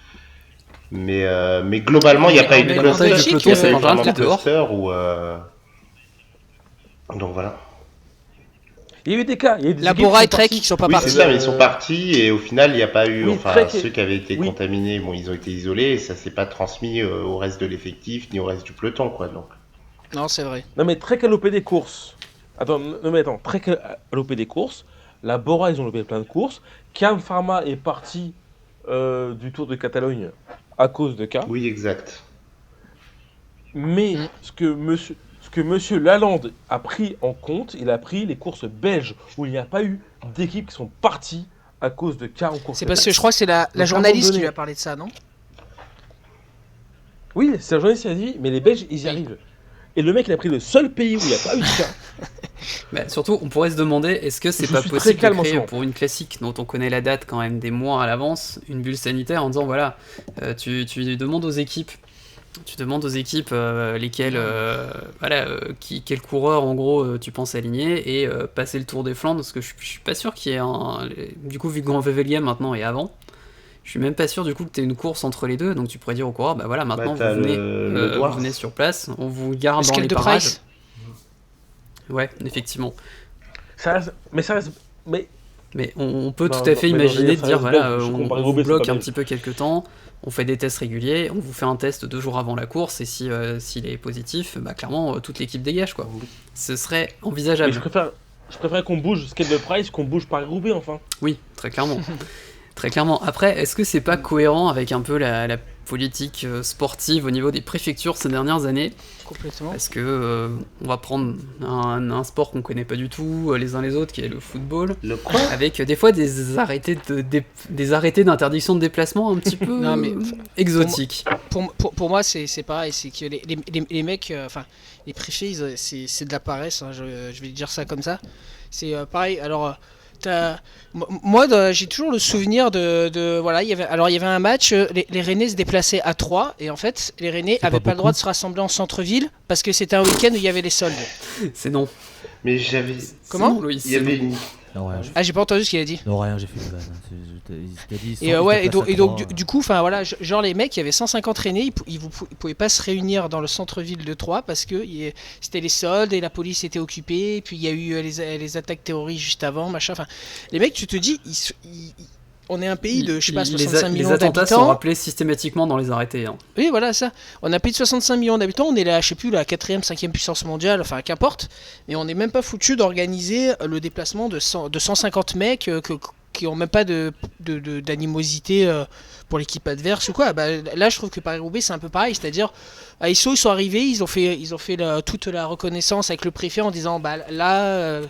Mais globalement, il n'y a pas eu de mais l'avantage Belgique, du cluster. peloton, c'est il y qu'en a général, vraiment t'es dehors. cluster donc voilà. Il y a eu des cas. Il y a eu des La équipes Bora et sont Trek parties. qui sont pas Oui, partis. c'est ça, mais ils sont partis et au final, il n'y a pas eu. Oui, Enfin, Trek et- ceux qui avaient été oui. contaminés, bon, ils ont été isolés et ça s'est pas transmis au reste de l'effectif ni au reste du peloton, quoi. Donc. Non, c'est vrai. Non mais Trek a loupé des courses. Attends, Trek a loupé des courses. La Bora, ils ont loupé plein de courses. Cam Pharma est parti du Tour de Catalogne à cause de Cam. Oui, exact. Mais ce que monsieur Lalande a pris en compte, il a pris les courses belges où il n'y a pas eu d'équipes qui sont parties à cause de cas en course. C'est parce que je crois que c'est la Donc, journaliste qui abandonné. lui a parlé de ça, non? Oui, c'est un journaliste qui a dit, mais les Belges, ils y arrivent. Et le mec, il a pris le seul pays où il n'y a pas eu de cas. Bah, surtout, on pourrait se demander, est-ce que c'est Je pas suis très possible de calme en ce créer moment. pour une classique dont on connaît la date quand même des mois à l'avance, une bulle sanitaire en disant voilà, tu demandes aux équipes, lesquels, quel coureur en gros tu penses aligner et passer le Tour des Flandres, parce que je suis pas sûr qu'il y ait du coup vu que Grand Wevelgem maintenant et avant, je suis même pas sûr du coup que tu aies une course entre les deux, donc tu pourrais dire au coureur bah voilà maintenant t'as vous venez, le vous Dwarf. venez sur place, on vous garde Le dans scale les de parages. Price. Ouais, effectivement. Mais Mais on peut Non, tout à fait mais dans imaginer les de dire, voilà, je on compare vous Roubaix, c'est bloque pas un bien. petit peu quelques temps, on fait des tests réguliers, on vous fait un test 2 jours avant la course, et si s'il est positif, bah clairement, toute l'équipe dégage, quoi. Ce serait Mais envisageable. je préfère qu'on bouge Skate de Price qu'on bouge Paris-Roubaix, enfin. Oui, très clairement. Très clairement. Après, est-ce que c'est pas cohérent avec un peu la politique sportive au niveau des préfectures ces dernières années? Complètement. Parce que on va prendre un sport qu'on connaît pas du tout les uns les autres, qui est le football, Le quoi? avec des fois des arrêtés d'interdiction de déplacement un petit peu Non, mais exotiques. Pour moi, c'est pareil, c'est que les mecs, enfin, les préfets, c'est de la paresse, hein, je vais dire ça comme ça. C'est pareil, alors, moi, j'ai toujours le souvenir voilà, il y avait un match, les Rennais se déplaçaient à 3, et en fait, les Rennais C'est avaient pas pas le droit beaucoup. de se rassembler en centre-ville, parce que c'était un week-end où il y avait les soldes. C'est non. Mais j'avais. Comment C'est non, Loïs, Il y avait c'est non. une. Non, rien, Ah, j'ai pas entendu ce qu'il a dit. non, rien, j'ai fait une vanne. Hein. T'as dit, Et ouais, et donc du coup, enfin voilà, genre les mecs, il y avait 150 Rennais, ils pouvaient pas se réunir dans le centre-ville de Troyes parce que c'était les soldes et la police était occupée, et puis il y a eu les attaques terroristes juste avant, machin. Enfin, les mecs, tu te dis, on est un pays de, je sais pas, 65 les millions attentats sont d'habitants. rappelés systématiquement dans les arrêtés. Hein. Oui, voilà ça. On a un pays de 65 millions d'habitants, on est là, je sais plus, la 4ème, 5ème puissance mondiale, enfin qu'importe, mais on n'est même pas foutu d'organiser le déplacement de 150 mecs qui ont même pas d'animosité pour l'équipe adverse ou quoi. Bah, là, je trouve que Paris-Roubaix, c'est un peu pareil, c'est-à-dire, à ISO, ils sont arrivés, ils ont fait toute la reconnaissance avec le préfet en disant, bah là,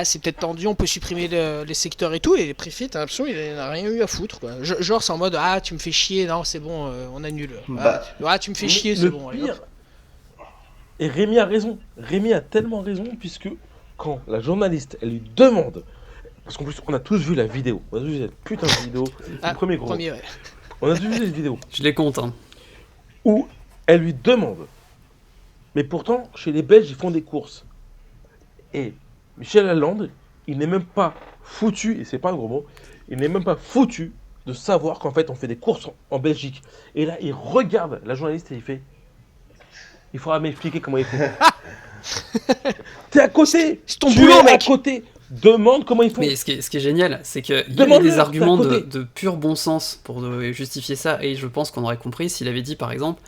c'est peut-être tendu, on peut supprimer les secteurs et tout, et les préfets, t'as l'impression qu'il n'a rien eu à foutre, quoi. Genre, c'est en mode, tu me fais chier, non, c'est bon, on annule. Tu me fais chier, c'est Le bon. allez, pire, hop. et Rémi a raison. Rémi a tellement raison, puisque quand la journaliste, elle lui demande, parce qu'en plus, on a tous vu la vidéo, on a tous vu cette putain de vidéo, le premier gros. Premier, ouais. On a tous vu cette vidéo, Je les compte. Hein. où elle lui demande, mais pourtant, chez les Belges, ils font des courses. Et Michel Lalande, il n'est même pas foutu, et c'est pas un gros mot, il n'est même pas foutu de savoir qu'en fait, on fait des courses en Belgique. Et là, il regarde la journaliste et il fait, il faudra m'expliquer comment il fait. T'es à côté. C'est ton Tu boulot, es mec. à côté. Demande comment ils font. Mais ce qui est génial, c'est qu'il y a Demande-le, des arguments t'es à côté. de pur bon sens pour justifier ça, et je pense qu'on aurait compris s'il avait dit par exemple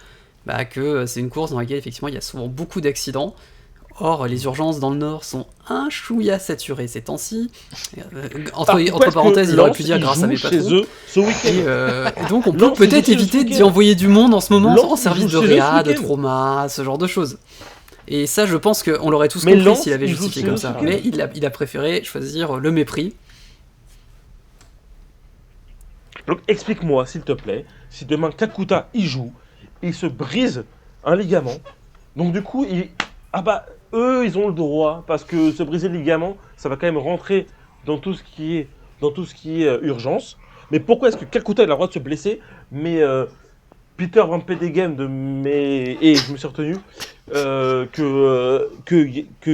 que c'est une course dans laquelle effectivement il y a souvent beaucoup d'accidents. Or, les urgences dans le Nord sont un chouïa saturées ces temps-ci. Entre Pourquoi est-ce parenthèses, que il aurait Lens, pu dire ils grâce à jouent mes chez patrons. eux ce week-end. Et donc on peut Lens, ils peut-être jouent chez eux ce éviter d'y week-end. envoyer du monde en ce moment Lens, en ils service jouent de chez eux ce réa, de week-end. trauma, ce genre de choses. Et ça, je pense qu'on l'aurait tous Mais compris Lens, s'il avait ils jouent justifié chez comme eux ce ça. week-end. Mais il a préféré choisir le mépris. Donc explique-moi, s'il te plaît, si demain Kakuta il joue, il se brise un ligament. Donc du coup, eux, ils ont le droit, parce que se briser le ligament, ça va quand même rentrer dans tout ce qui est urgence. Mais pourquoi est-ce que Kakuta il a le droit de se blesser, mais Peter Van Pedegem et je me suis retenu que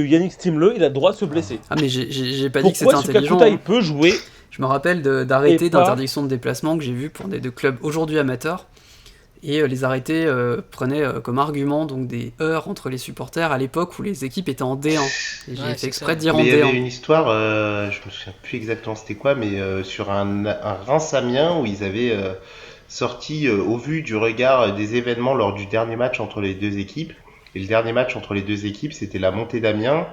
Yannick Stimle, il a le droit de se blesser. Ah mais j'ai pas dit que c'était Pourquoi est-ce que intelligent. Kakuta Hein. il peut jouer? Je me rappelle d'arrêtés Et pas- d'interdiction de déplacement que j'ai vu pour des clubs aujourd'hui amateurs. Et les arrêtés prenaient comme argument donc des heurts entre les supporters à l'époque où les équipes étaient en D1. Et j'ai Ouais, fait c'est exprès ça. de dire en Mais il y avait D1. une histoire, je me souviens plus exactement c'était quoi, mais sur un Reims-Amiens où ils avaient sorti au vu du regard des événements lors du dernier match entre les deux équipes. Et le dernier match entre les deux équipes, c'était la montée d'Amiens.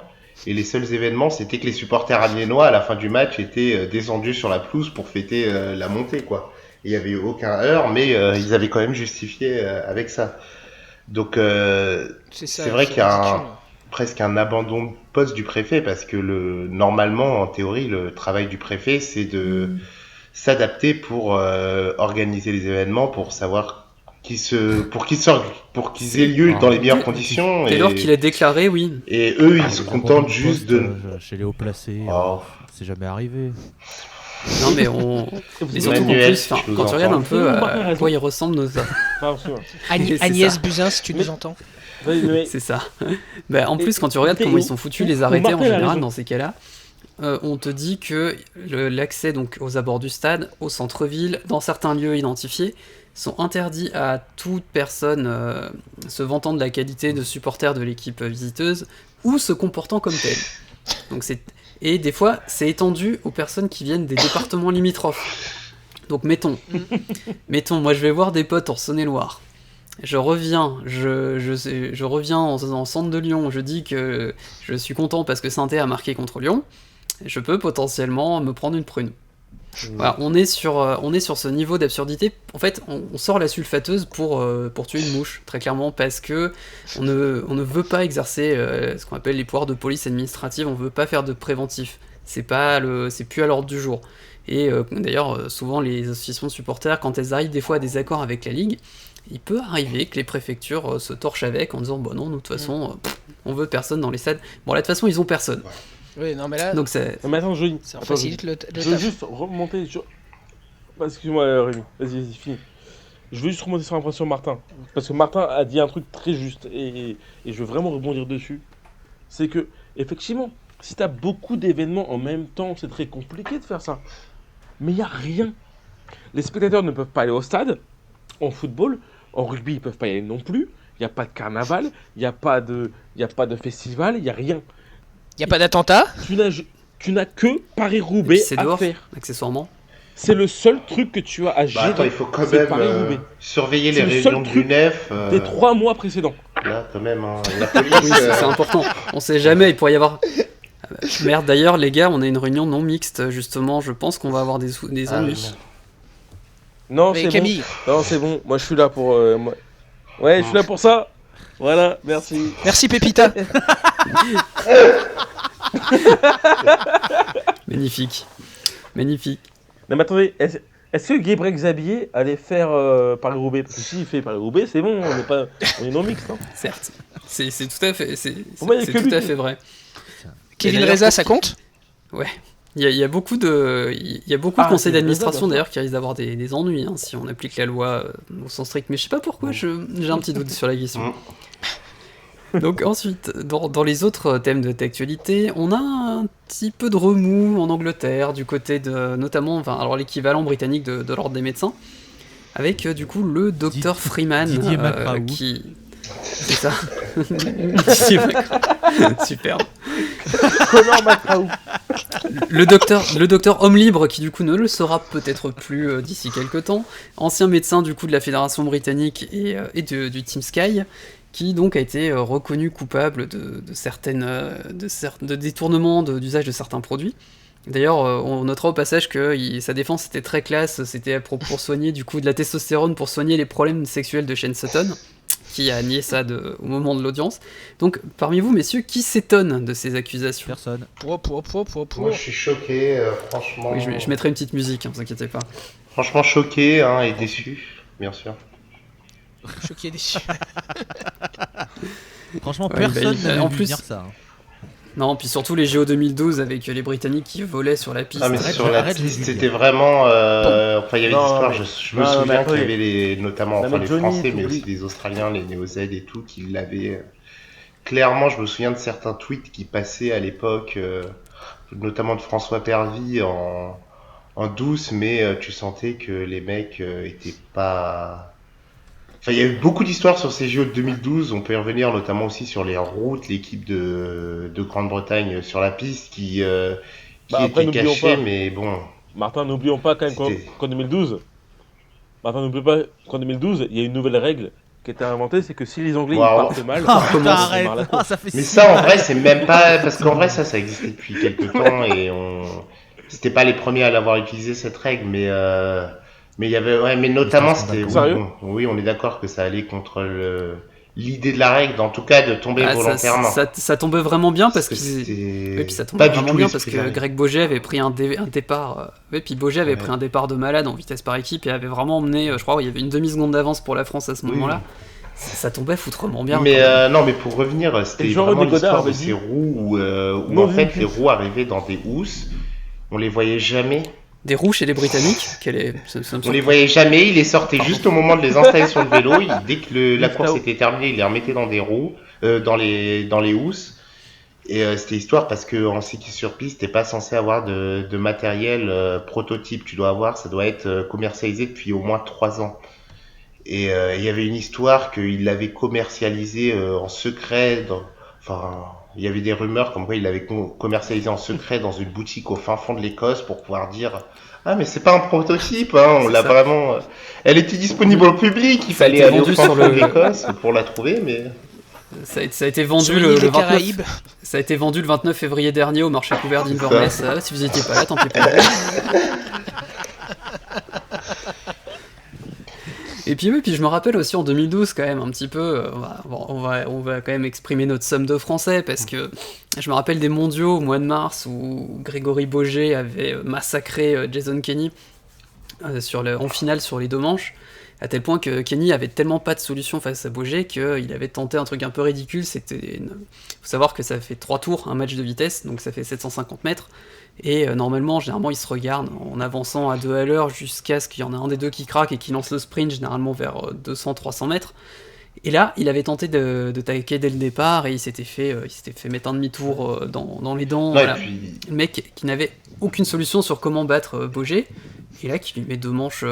Et les seuls événements, c'était que les supporters amiénois, à la fin du match, étaient descendus sur la pelouse pour fêter la montée, quoi. Et il n'y avait eu aucun heurt, mais ils avaient quand même justifié avec ça. Donc, c'est vrai qu'il y a ridicule. presque un abandon de poste du préfet, parce que normalement, en théorie, le travail du préfet, c'est de s'adapter pour organiser les événements, pour savoir pour qu'ils aient lieu dans les meilleures conditions. Dès lors qu'il est déclaré, oui. Et eux, ils se contentent juste de. Chez les hauts placés, Oh. c'est jamais arrivé. Non mais on... Et surtout qu'en Manuel, plus, je vous quand tu regardes un entends. peu Vous à quoi ils ressemblent nos... C'est Agnès ça. Buzyn, si tu nous entends. C'est ça. Bah, en plus, quand tu regardes et- comment ils sont foutus, les ou arrêtés en Martin a général, raison. dans ces cas-là, on te dit que l'accès donc aux abords du stade, au centre-ville, dans certains lieux identifiés, sont interdits à toute personne se vantant de la qualité de supporter de l'équipe visiteuse ou se comportant comme tel. Donc c'est Et des fois, c'est étendu aux personnes qui viennent des départements limitrophes. Donc mettons, moi je vais voir des potes en Saône-et-Loire. Je reviens en centre de Lyon, je dis que je suis content parce que Saint-Étienne a marqué contre Lyon. Je peux potentiellement me prendre une prune. Voilà, on est sur ce niveau d'absurdité. En fait, on sort la sulfateuse pour tuer une mouche, très clairement, parce que on ne veut pas exercer ce qu'on appelle les pouvoirs de police administrative. On veut pas faire de préventif. C'est plus à l'ordre du jour. Et d'ailleurs, souvent les associations de supporters, quand elles arrivent des fois à des accords avec la ligue, il peut arriver que les préfectures se torchent avec en disant bon non, nous de toute façon, on veut personne dans les stades. Bon là de toute façon ils ont personne. Oui, non, mais là, Donc c'est Non, mais attends, Johnny. ça Attends, facilite Johnny. le Je veux taf. juste remonter sur... Excuse-moi, Rémi. Vas-y, finis. Je veux juste remonter sur l'impression de Martin. Parce que Martin a dit un truc très juste. Et je veux vraiment rebondir dessus. C'est que, effectivement, si t'as beaucoup d'événements en même temps, c'est très compliqué de faire ça. Mais il n'y a rien. Les spectateurs ne peuvent pas aller au stade. En football, en rugby, ils peuvent pas y aller non plus. Il n'y a pas de carnaval. Il n'y a pas de festival. Il n'y a rien. Y a pas d'attentat? Tu n'as que Paris-Roubaix c'est à dehors, faire. accessoirement. C'est le seul truc que tu as à Bah gérer. attends, il faut quand c'est même Paris-Roubaix. surveiller les C'est le seul réunions de truc l'UNEF. Des 3 mois précédents. Là, quand même, hein. La police. Oui, c'est important. On sait jamais, il pourrait y avoir. Merde, d'ailleurs, les gars, on a une réunion non mixte, justement. Je pense qu'on va avoir des Ah, ennuis. merde. Non, Mais c'est Camille, bon. Non, c'est bon. Moi, je suis là pour. Ouais, je suis là pour ça. Voilà, merci. merci Pépita. Magnifique. Magnifique. Non, mais attendez, est-ce que Gebrek Xavier allait faire Paris-Roubaix? Parce que s'il fait Paris-Roubaix, c'est bon, on est non mixte. Hein. Certes. C'est tout à fait, Pour moi, il y a c'est que tout lui. à fait vrai. Kevin d'ailleurs, Reza, pour ça qui- compte? Ouais. Il y a beaucoup de Ah, conseils c'est d'administration bien d'ailleurs qui risquent d'avoir des ennuis hein, si on applique la loi au sens strict. Mais je sais pas pourquoi, j'ai un petit doute sur la question. Donc ensuite, dans les autres thèmes d'actualité, on a un petit peu de remous en Angleterre, du côté de, notamment, enfin, alors l'équivalent britannique de l'ordre des médecins, avec du coup le docteur Freeman, Didier Macraou. qui... C'est ça. Didier Macraou. Superbe. Connor McRaou. Le docteur homme libre, qui du coup ne le sera peut-être plus d'ici quelques temps, ancien médecin du coup de la Fédération britannique et du Team Sky, qui donc a été reconnu coupable de détournement d'usage de certains produits. D'ailleurs, on notera au passage que sa défense était très classe, c'était pour soigner du coup de la testostérone, pour soigner les problèmes sexuels de Shane Sutton, qui a nié ça au moment de l'audience. Donc, parmi vous, messieurs, qui s'étonne de ces accusations? Personne. Pouah. Moi, je suis choqué, franchement. Oui, je mettrai une petite musique, hein, vous inquiétez pas. Franchement choqué hein, et déçu, bien sûr. Choqué déçu. Franchement, Ouais, personne bah, n'avait en vu plus- venir ça. Hein. Non, puis surtout les JO 2012 avec les Britanniques qui volaient sur la piste. Ah mais Arrête, sur la arrête, piste, Jules. c'était vraiment... Enfin, il y avait des Non, histoires, mais- je me non, mais souviens qu'il y attendez. avait notamment Non, enfin, mais les Johnny, Français, mais t'oublies. aussi les Australiens, les Néo-Z et tout, qui l'avaient... Clairement, je me souviens de certains tweets qui passaient à l'époque, notamment de François Pervy en douce, mais tu sentais que les mecs étaient pas... Enfin, il y a eu beaucoup d'histoires sur ces JO de 2012. On peut y revenir notamment aussi sur les routes, l'équipe de Grande-Bretagne sur la piste qui Bah, après, était n'oublions cachée, pas. mais bon. Martin, n'oublions pas quand même C'était- qu'en 2012. Martin, n'oublie pas qu'en 2012, il y a une nouvelle règle qui a été inventée, c'est que si les Anglais ils Wow. partent mal, Ah, ça putain, commence, arrête. on démarre la course. Ah, ça fait Mais six ça, en mois. vrai, c'est même pas parce qu'en vrai, ça existait depuis quelques temps et c'était pas les premiers à l'avoir utilisé cette règle, mais il y avait, ouais, mais notamment C'était un c'était, scandale. oui, bon, oui, on est d'accord que ça allait contre l'idée de la règle, en tout cas de tomber Ah, volontairement. ça tombait vraiment bien parce que qu'ils... c'était Oui, puis ça tombait pas du vraiment tout bien parce l'esprit que de la règle. Greg Boget avait pris un départ. Oui, puis Boget avait Ouais. pris un départ de malade en vitesse par équipe et avait vraiment emmené, je crois, il y avait une demi-seconde d'avance pour la France à ce Oui. moment-là. Ça tombait foutrement bien. Mais quoi. non, mais pour revenir, c'était genre vraiment René Godard l'histoire de avait dit- ces roues où Non, en fait véhicule. les roues arrivaient dans des housses, on les voyait jamais. Des roues chez les Britanniques, ça me On semble- les voyait jamais, il les sortait juste au moment de les installer sur le vélo. Dès que la course Là-haut. était terminée, il les remettait dans des roues, dans les housses. Et c'était histoire parce que en ski sur piste, t'es pas censé avoir de matériel prototype. Tu dois avoir, ça doit être commercialisé depuis au moins 3 ans. Et il y avait une histoire qu'il l'avait commercialisé en secret, Enfin, il y avait des rumeurs comme quoi il avait commercialisé en secret dans une boutique au fin fond de l'Écosse pour pouvoir dire ah mais c'est pas un prototype, hein, on C'est l'a ça. vraiment. Elle était disponible au public, il Ça a fallait été aller au vendu fin sur fond de le- l'Écosse pour la trouver, mais Ça a été vendu Sur le, l'île le des 29. Caraïbes. Ça a été vendu le 29 février dernier au marché couvert d'Inverness. Si vous étiez pas là, tant pis pour vous. Et puis oui, puis je me rappelle aussi en 2012 quand même un petit peu, on va quand même exprimer notre somme de français parce que je me rappelle des mondiaux au mois de mars où Grégory Boger avait massacré Jason Kenny en finale sur les deux manches, à tel point que Kenny avait tellement pas de solution face à Boger qu'il avait tenté un truc un peu ridicule. Faut savoir que ça fait 3 tours, un match de vitesse, donc ça fait 750 mètres. Et normalement, généralement, ils se regardent en avançant à 2 à l'heure jusqu'à ce qu'il y en ait un des deux qui craque et qui lance le sprint, généralement vers 200-300 mètres. Et là, il avait tenté de taquer dès le départ et il s'était fait mettre un demi-tour dans les dents. non, Voilà. et puis Le mec qui n'avait aucune solution sur comment battre Boger, et là qui lui met deux manches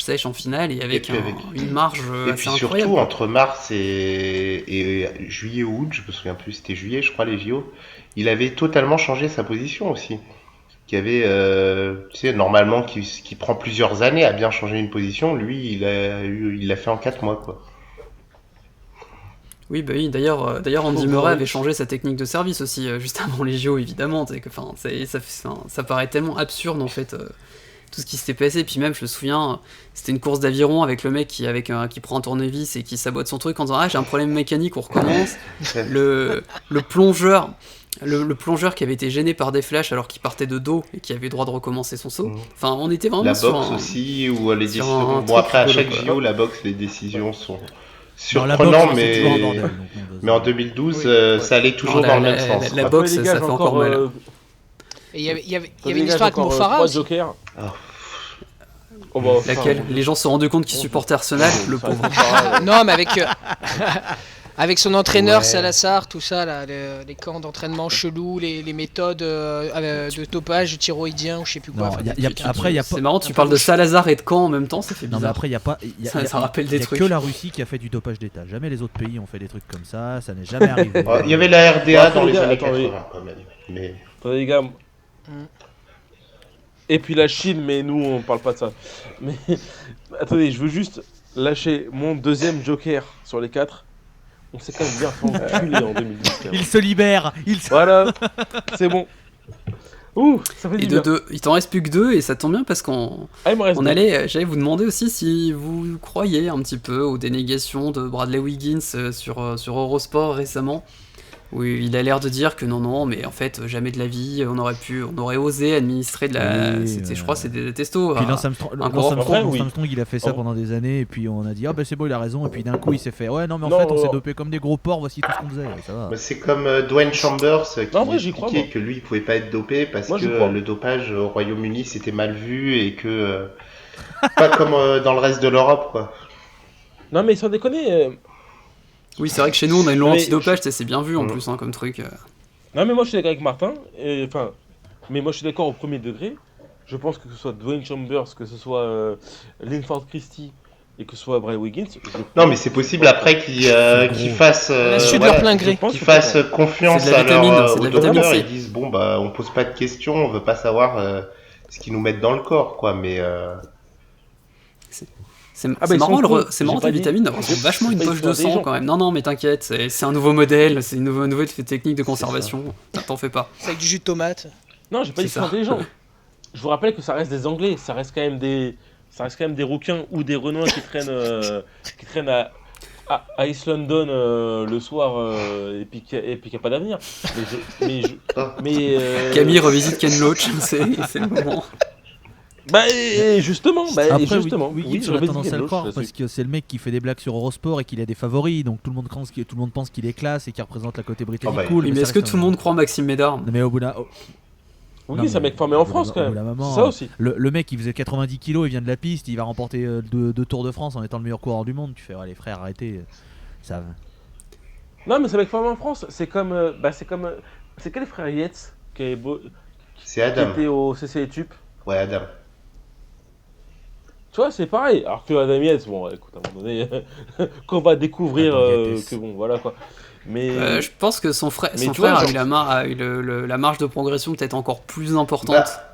sèches en finale et avec, puis avec- une marge Et assez puis incroyable. surtout, entre mars et juillet ou août, je me souviens plus, c'était juillet, je crois, les JO, il avait totalement changé sa position aussi. Qui avait, tu sais, normalement, qui prend plusieurs années à bien changer une position, lui, il l'a fait en 4 mois, quoi. Oui, bah oui, d'ailleurs Andy Pauvre Murray Rolex. avait changé sa technique de service aussi, juste avant les JO, évidemment. Tu sais que, enfin, ça paraît tellement absurde, en fait, tout ce qui s'était passé. Puis même, je me souviens, c'était une course d'aviron avec le mec qui prend un tournevis et qui sabote son truc en disant « Ah, j'ai un problème mécanique, on recommence ». Le plongeur... Le plongeur qui avait été gêné par des flashs alors qu'il partait de dos et qui avait le droit de recommencer son saut. Mhm. Enfin, on était vraiment La sur boxe un... aussi, où les sur décisions. un Bon, truc après, à rigolo, chaque quoi. JO, la boxe, les décisions sont Non, la boxe, surprenantes, c'est toujours un mais. bordel, donc, Mais en 2012, Oui. ça allait toujours Non, dans le même sens. la quoi. boxe, les ça gars, fait j'ai encore mal. Et il y avait les une gars, histoire j'ai avec encore, Mofara 3 aussi. jokers. Ah. Oh, bah, enfin, Laquelle Les gens se sont rendus compte qu'il supportait Arsenal, le ça pauvre. reste pas- Non, mais avec, avec son entraîneur Ouais. Salazar, tout ça, là, les camps d'entraînement chelous, les méthodes de topage thyroïdien ou je sais plus quoi. Non, Enfin, après, il y a C'est pas. marrant, tu parles de Salazar et de Caen en même temps, ça fait Non, mais bizarre. après, il y a pas. Ça rappelle des y a trucs. que la Russie qui a fait du dopage d'État. Jamais les autres pays ont fait des trucs comme ça n'est jamais arrivé. Il y avait la RDA Bon, dans les les gars, années attendez. 80, quand même. Mais. Attendez, les gars. Et puis la Chine, mais nous on parle pas de ça. Mais attendez, je veux juste lâcher mon deuxième joker sur les 4. On s'est quand même bien fait enculer en 2012. quand même. Il se libère. Voilà, c'est bon. Ouh, ça fait Et du de bien. deux, il t'en reste plus que 2 et ça tombe bien parce qu'on Ah, il me reste deux. j'allais vous demander aussi si vous croyez un petit peu aux dénégations de Bradley Wiggins sur Eurosport récemment, où il a l'air de dire que non, mais en fait jamais de la vie, on aurait osé administrer de la, Oui, je crois, c'est des testos. Puis à- Lance Armstrong, un coureur. Après, oui. il a fait ça Oh. pendant des années et puis on a dit ah bah c'est bon il a raison et puis d'un coup il s'est fait ouais non mais en Non, fait on s'est non. dopé comme des gros porcs, voici tout ce qu'on faisait, ça va. Bah, c'est comme Dwayne Chambers qui Non, en vrai, j'y crois, expliquait moi. que lui il pouvait pas être dopé parce Moi, j'y que crois. le dopage au Royaume-Uni c'était mal vu et que pas comme dans le reste de l'Europe quoi. Non, mais sans déconner. Oui, c'est vrai que chez nous on a une loi Mais- antidopage, c'est bien vu en Mm. plus comme truc. Non, mais moi je suis d'accord avec Martin. Enfin, mais moi je suis d'accord au premier degré. Je pense que ce soit Dwayne Chambers, que ce soit Linford Christie et que ce soit Bradley Wiggins. Non mais c'est possible après qu'il fasse On a su de leur plein gré. qu'ils fassent confiance C'est de la à vitamine, leur c'est de aux la vitamine docteurs C. et disent bon bah on pose pas de questions, on veut pas savoir ce qu'ils nous mettent dans le corps quoi mais C'est Ah bah, c'est ils marrant, sont cons. c'est marrant J'ai les pas dit- vitamines d'avoir j'ai vachement pas une dit poche quoi de des sang gens. quand même. Non, mais t'inquiète, c'est un nouveau modèle, c'est une nouvelle technique de conservation. T'en fais pas. C'est avec du jus de tomate. Non, j'ai pas dit C'est que c'est ça. intelligent. Je vous rappelle que ça reste des Anglais, ça reste quand même des rouquins ou des renouins qui traînent à East London le soir et puis qu'il n'y a pas d'avenir. Camille revisite Ken Loach, c'est le moment. Bah et justement, Après justement. oui, je on a revésite tendance à Ken le Loach croire là-dessus. parce que c'est le mec qui fait des blagues sur Eurosport et qu'il a des favoris donc tout le monde pense qu'il est classe et qu'il représente la côté britannique Oh bah, cool. Oui, mais ça est-ce que reste tout le monde croit Maxime Médard Non, mais au bout d'un Oui, c'est un mec formé en France quand même. C'est ça aussi. Le mec il faisait 90 kilos, il vient de la piste, il va remporter deux Tours de France en étant le meilleur coureur du monde. Tu fais ouais les frères arrêtez, ça. Non, mais c'est un mec formé en France. C'est comme, c'est quel frère Yates c'est qui Adam. était au CC Etup. Ouais Adam. Tu vois, c'est pareil. Alors que Adam Yates, bon, écoute, à un moment donné, qu'on va découvrir Adam Yates. que bon, voilà quoi. Mais Je pense que son frère, Mais son tu vois, frère a genre- eu a eu la marge de progression peut-être encore plus importante. Bah,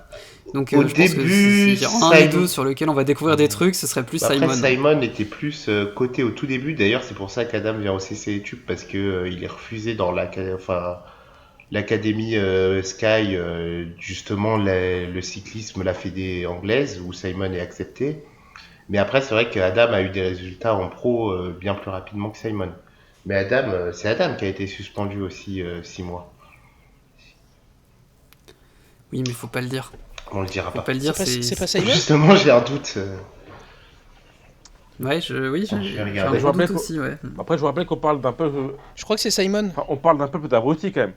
Donc au je pense que début, s'il y a un des Simon- deux sur lequel on va découvrir des trucs, ce serait plus Après, Simon. Simon était plus coté au tout début. D'ailleurs, c'est pour ça qu'Adam vient au CC Tube parce que il est refusé dans l'académie Sky, justement le cyclisme, la fédé anglaise où Simon est accepté. Mais après, c'est vrai qu'Adam a eu des résultats en pro bien plus rapidement que Simon. Mais Adam, c'est Adam qui a été suspendu aussi 6 mois. Oui, mais faut pas le dire. On le dira Faut pas. pas le dire, C'est pas Simon. Justement, j'ai un doute. Ouais, Je vais j'ai un regarder. gros doute Je aussi, ouais. après, je vous rappelle qu'on parle d'un peuple. Je crois que c'est Simon. Enfin, on parle d'un peuple d'abrutis quand même.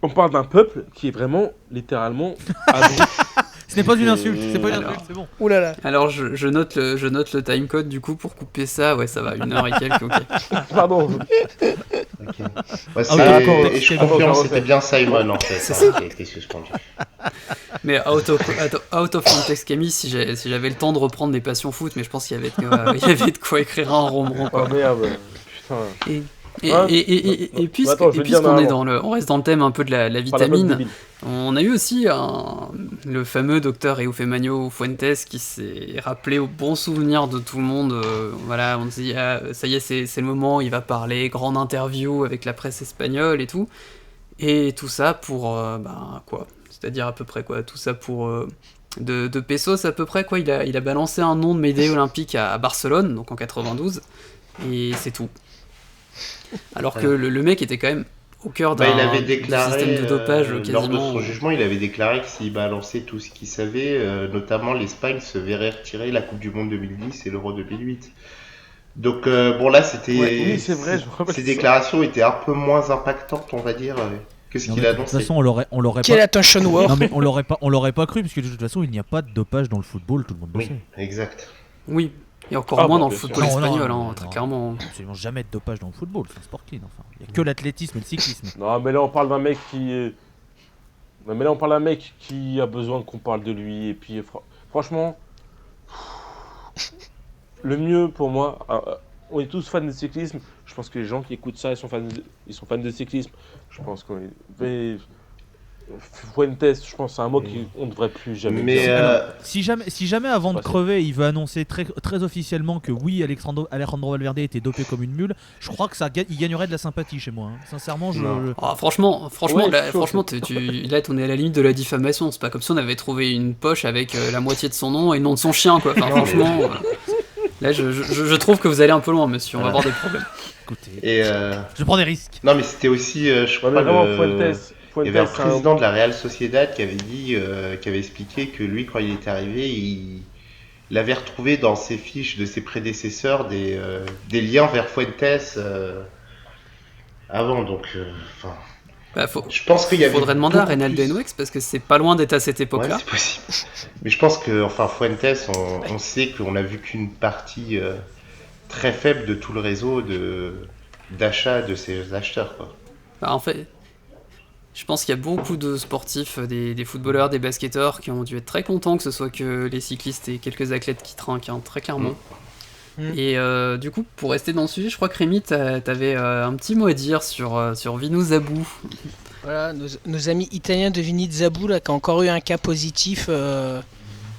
On parle d'un peuple qui est vraiment, littéralement, abruti. Ce n'est pas une insulte, c'est pas une Alors. insulte, c'est bon. Ouh là là. Alors je note le timecode du coup pour couper ça, ouais ça va, 1h et quelques, ok. Pardon. Ok. Ouais, d'accord, et je d'accord, confirme, d'accord, c'était bien Simon en fait qui a été suspendu. Mais out of context Camille, si j'avais le temps de reprendre des passions foot, mais je pense qu'il y avait de quoi écrire un roman Oh quoi. merde. Putain. Et Hein puisque- attends, je et veux dire puisqu'on est normalement. on reste dans le thème un peu de la Pas la peuple vitamine, débile. on a eu aussi le fameux docteur Eufemio Fuentes qui s'est rappelé au bon souvenir de tout le monde. Voilà, on se dit, ah, ça y est, c'est le moment, il va parler, grande interview avec la presse espagnole et tout. Et tout ça pour, quoi? C'est-à-dire à peu près quoi? Tout ça pour de pesos à peu près quoi? Il a balancé un nom de médaille olympique à Barcelone, donc en 92, et c'est tout. Alors que le mec était quand même au cœur Bah, il avait du déclaré, système de dopage lors de quasiment. son jugement, il avait déclaré que s'il balançait tout ce qu'il savait, notamment l'Espagne se verrait retirer la Coupe du Monde 2010 et l'Euro 2008. Donc bon là, c'était Ouais, oui, c'est vrai, je me rappelle ces ça. déclarations étaient un peu moins impactantes, on va dire, que ce Non, qu'il mais a de toute annoncé. façon, on l'aurait Quel pas. attention war. Non mais on l'aurait pas cru parce que de toute façon il n'y a pas de dopage dans le football, tout le monde le Oui, sait. exact. Oui, et encore Ah, moins bah, dans le bien sûr. football Non, espagnol, non, hein, très non. clairement. Absolument jamais de dopage dans le football, c'est un sport clean enfin. Il n'y a que l'athlétisme et le cyclisme. Non, mais là, on parle d'un mec qui. Non, mais là, on parle d'un mec qui a besoin qu'on parle de lui. Et puis, franchement, le mieux pour moi, on est tous fans de cyclisme. Je pense que les gens qui écoutent ça, ils sont fans de cyclisme. Je pense qu'on est. Mais Fuentes, je pense que c'est un mot qu'on ne devrait plus jamais Mais dire. Si jamais avant de Ouais, c'est- crever, il veut annoncer très, très officiellement que oui, Alejandro Valverde était dopé comme une mule, je crois que il gagnerait de la sympathie chez moi. Hein. Sincèrement, Non. Ah, franchement, Ouais, là, chaud, franchement, là, on est à la limite de la diffamation. C'est pas comme si on avait trouvé une poche avec la moitié de son nom et le nom de son chien, quoi. Enfin, Non, mais- franchement, là, je trouve que vous allez un peu loin, monsieur. On va Voilà. avoir des problèmes. Écoutez, Et je prends des risques. non, mais c'était aussi, je Ouais, crois, mais vraiment, il y avait un c'est président de la Real Sociedad qui avait dit, qui avait expliqué que lui, quand il était arrivé, il avait retrouvé dans ses fiches de ses prédécesseurs des liens vers Fuentes avant. Donc, enfin, Bah, je pense qu'il y avait. faudrait demander à beaucoup Reynaldo plus- Henriques parce que c'est pas loin d'être à cette Ouais, époque-là. c'est possible. Mais je pense que, enfin, Fuentes, on sait qu'on a vu qu'une partie très faible de tout le réseau d'achat de ces acheteurs, quoi. Bah, en fait, je pense qu'il y a beaucoup de sportifs, des footballeurs, des basketteurs qui ont dû être très contents que ce soit que les cyclistes et quelques athlètes qui trinquent, hein, très clairement. Et du coup, pour rester dans le sujet, je crois que Rémi, t'avais un petit mot à dire sur Vinu Zabou. Voilà, nos amis italiens de Vinit Zabou là, qui ont encore eu un cas positif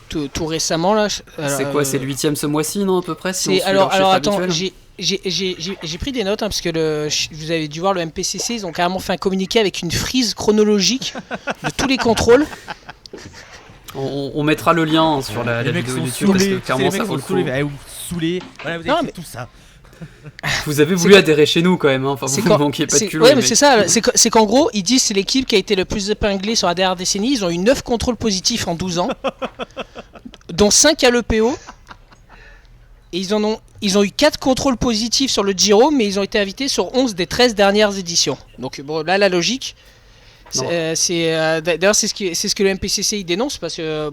tout récemment là. C'est quoi, c'est le 8ème ce mois-ci, non, à peu près si on C'est suit alors leur chiffre attends, habituel j'ai pris des notes hein, parce que vous avez dû voir le MPCC, ils ont carrément fait un communiqué avec une frise chronologique de tous les contrôles. On mettra le lien hein, sur la les mecs vidéo sont YouTube parce que saoulés, clairement les ça mecs vaut sont le coup. saoulés, saoulés. Voilà, vous avez Non, fait mais- tout ça. Vous avez C'est voulu quand- adhérer chez nous quand même, hein. Enfin C'est vous quand- manquez pas de c'est- culot. ouais, les mais mecs. c'est ça, c'est qu'en gros, ils disent c'est l'équipe qui a été le plus épinglée sur la dernière décennie. Ils ont eu 9 contrôles positifs en 12 ans, dont 5 à l'EPO. Et ils ont eu 4 contrôles positifs sur le Giro, mais ils ont été invités sur 11 des 13 dernières éditions. Donc bon, là, la logique, d'ailleurs, c'est ce que le MPCC il dénonce, parce que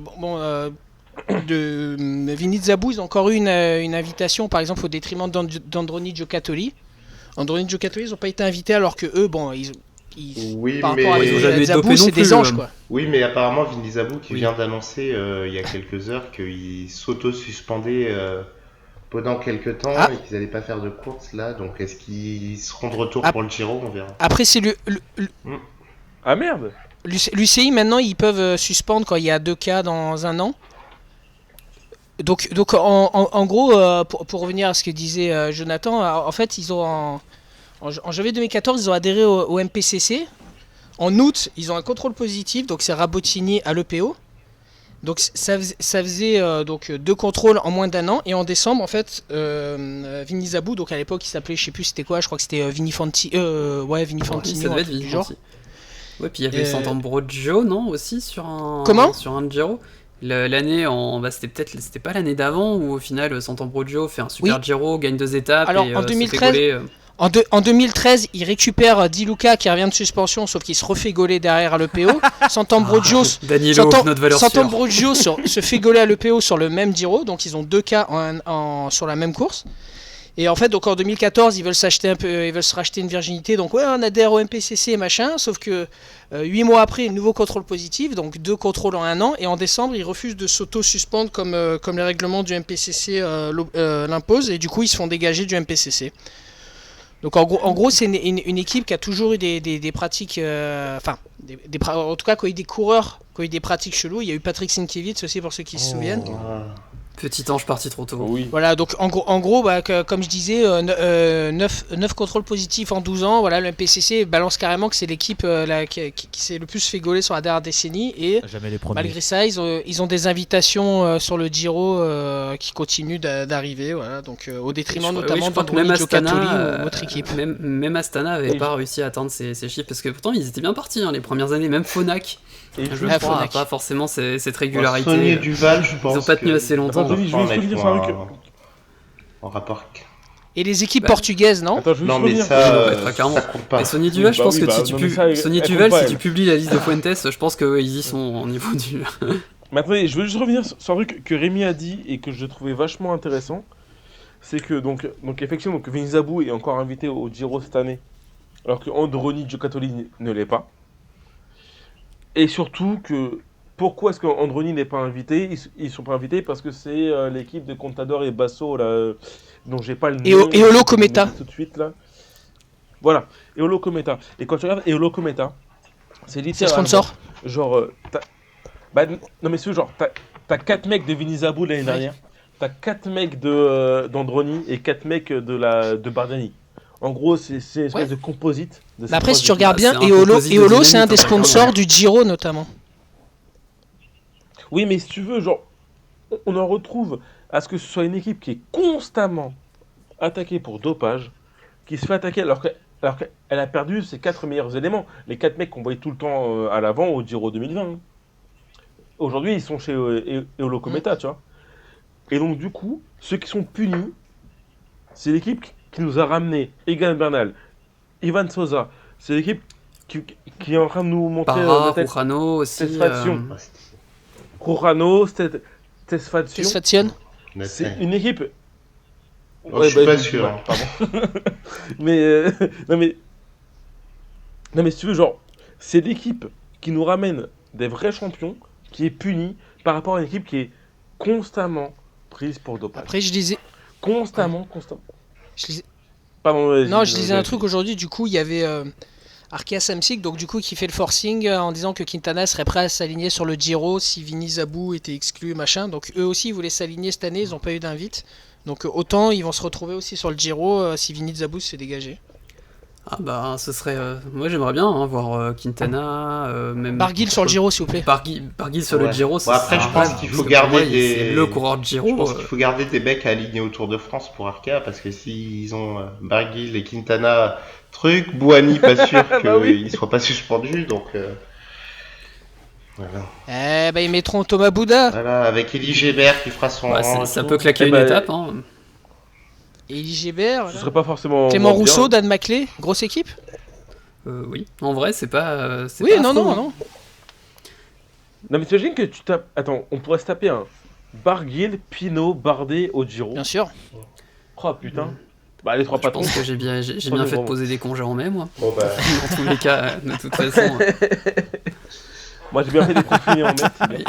de Vinit Zabou, ils ont encore eu une invitation, par exemple, au détriment d'Androni Giocattoli. Androni Giocattoli, ils n'ont pas été invités, alors que eux, bon, Oui, par mais rapport à Ils ont jamais Vinizabou, dopé non c'est des plus, anges quoi. oui, mais apparemment Vinizabou qui Oui. vient d'annoncer il y a quelques heures qu'il s'auto-suspendait pendant quelques temps Ah. et qu'ils n'allaient pas faire de course là. Donc est-ce qu'ils seront de retour Ah. pour le Giro? On verra. Après c'est Ah merde. l'UCI maintenant ils peuvent suspendre quand il y a 2 cas dans un an. Donc en gros, pour revenir à ce que disait Jonathan, en fait ils ont en janvier 2014 ils ont adhéré au MPCC. En août ils ont un contrôle positif, donc c'est Rabottini à l'EPO. Donc ça faisait donc 2 contrôles en moins d'1 an. Et en décembre en fait Vinizabou, donc à l'époque il s'appelait, je sais plus c'était quoi, je crois que c'était Vini Fantini, Vini Oui, Fantini ça ou un devait être truc du Vinny genre. Fanti. Ouais, puis il y avait Sant'Ambrogio, non, aussi sur un Comment Giro. L'année c'était pas l'année d'avant où au final Sant'Ambrogio fait un super Oui. Giro, gagne 2 étapes Alors, et en se fait 2013, gauler, En 2013, il récupère Di Luca qui revient de suspension, sauf qu'il se refait gauler derrière à l'EPO. Sant'Ambrogio Danilo, notre valeur sûre. Sant'Ambrogio se fait gauler à l'EPO sur le même Giro, donc ils ont 2 cas sur la même course. Et en fait, donc en 2014, ils veulent se racheter une virginité, donc ouais, on adhère au MPCC et machin, sauf que 8 mois après, nouveau contrôle positif, donc 2 contrôles en 1 an, et en décembre, ils refusent de s'auto-suspendre comme les règlements du MPCC l'imposent, et du coup, ils se font dégager du MPCC. Donc en gros c'est une équipe qui a toujours eu des pratiques, en tout cas quand il y a eu des coureurs, quand il y a eu des pratiques cheloues, il y a eu Patrick Sinkiewicz aussi pour ceux qui se souviennent. Petit ange parti trop tôt. Oui. Voilà, donc en gros comme je disais, 9 contrôles positifs en 12 ans, voilà, le MPCC balance carrément que c'est l'équipe qui s'est le plus fait gauler sur la dernière décennie, et Jamais les premiers. malgré ça ils ont des invitations sur le Giro qui continuent d'arriver, voilà, donc au détriment notamment je crois que d'Androni même Giocattoli Astana, ou autre équipe. même Astana avait pas réussi à atteindre ces chiffres parce que pourtant ils étaient bien partis les premières années, même Phonak. Et Je je crois Phonak. n'a pas forcément cette Bon, régularité. Saunier Duval, je pense. Ils ont pas tenu que- assez longtemps. Attends, Denis, je veux en juste mettre dire un truc. en rapport. Et les équipes Bah, portugaises, non? Attends, je veux Non, juste mais revenir. ça, très clairement. ça compte pas. Et Sony Duval, je bah pense oui, que bah, si tu non, mais ça, Sony elle Duval, compte pas, si tu elle. publies la liste de Fuentes, je pense qu'ils y sont au niveau du. Mais attendez, je veux juste revenir sur un truc que Rémi a dit et que je trouvais vachement intéressant. C'est que, donc effectivement, donc Vinizabou est encore invité au Giro cette année, alors que Androni Giocattoli ne l'est pas. Et surtout que, pourquoi est-ce qu'Androni n'est pas invité? Ils sont pas invités parce que c'est l'équipe de Contador et Basso, là, dont j'ai pas le nom. Et Olo Cometa. Tout de suite, là. Voilà, Eolo Cometa. Et quand tu regardes Eolo Cometa, c'est C'est littéralement... sponsor. Genre, non mais c'est genre, t'as 4 mecs de Vinizabou l'année dernière, t'as 4 mecs d'Androni et 4 mecs de Bardiani. En gros, c'est une espèce Ouais. de composite. De ces Mais après, si tu trois regardes c'est bien, un Eolo, composite de Eolo c'est un dynamite, des hein, sponsors vraiment. du Giro notamment. équipes. Oui, mais si tu veux, genre, on en retrouve à ce que ce soit une équipe qui est constamment attaquée pour dopage, qui se fait attaquer alors qu'elle a perdu ses 4 meilleurs éléments. Les 4 mecs qu'on voyait tout le temps à l'avant au Giro 2020. hein. Aujourd'hui, ils sont chez Eolo Cometa, tu vois. Et donc, du coup, ceux qui sont punis, c'est l'équipe qui nous a ramené Egan Bernal, Ivan Sosa. C'est l'équipe qui est en train de nous montrer Para, peut-être Rujano aussi. Tesfation. Rurano, Tesfation. Tesfation. C'est une équipe. Oh, je suis pas j'ai dit sûr. mal, pardon. mais, non mais si tu veux, genre, c'est l'équipe qui nous ramène des vrais champions, qui est punie par rapport à une équipe qui est constamment prise pour dopage. Après, je disais. Constamment. Je lisais- Pardon, vas-y, Non, je disais un vas-y. truc aujourd'hui, du coup, il y avait Arkea Samsic, donc du coup, qui fait le forcing en disant que Quintana serait prêt à s'aligner sur le Giro si Vinizabou était exclu, machin. Donc eux aussi, ils voulaient s'aligner cette année, ils n'ont pas eu d'invite. Donc autant ils vont se retrouver aussi sur le Giro si Vinizabou se fait dégager. Ah bah ce serait. Moi j'aimerais bien voir Quintana, même. Barguil sur le Giro, s'il vous plaît. Barguil sur le Ouais. Giro, Bon, ça après, serait je pense un qu'il rêve, faut parce que garder pour moi, des- C'est le coureur de Je Giro. pense qu'il faut garder des mecs alignés au Tour de France pour Arkea parce que s'ils ont Barguil et Quintana, truc, Bouhanni, pas sûr qu'il Bah oui. soit pas suspendu. Donc voilà. Eh bah ils mettront Thomas Bouda Voilà, avec Elie Gébert qui fera son. Ouais, ça retour. peut claquer Eh une ben, étape. Hein. et Elie Gébert. Ce serait pas forcément. Clément moins bien. Rousseau, Dan Maclay, grosse équipe. Oui, en vrai, c'est pas. Oui, pas non, affreux, non, hein. non. Non, mais t'imagines que tu tapes. Attends, on pourrait se taper un Barguil, Pinot, Bardet au Giro. Bien sûr. Oh putain. Bah, les 3 Je patrons. pense que j'ai bien Premier fait de grand. poser des congés en mai, moi. Bon, bah, Dans tous les cas, de toute façon. Moi, j'ai bien fait d'être confiné en mai. c'est bien.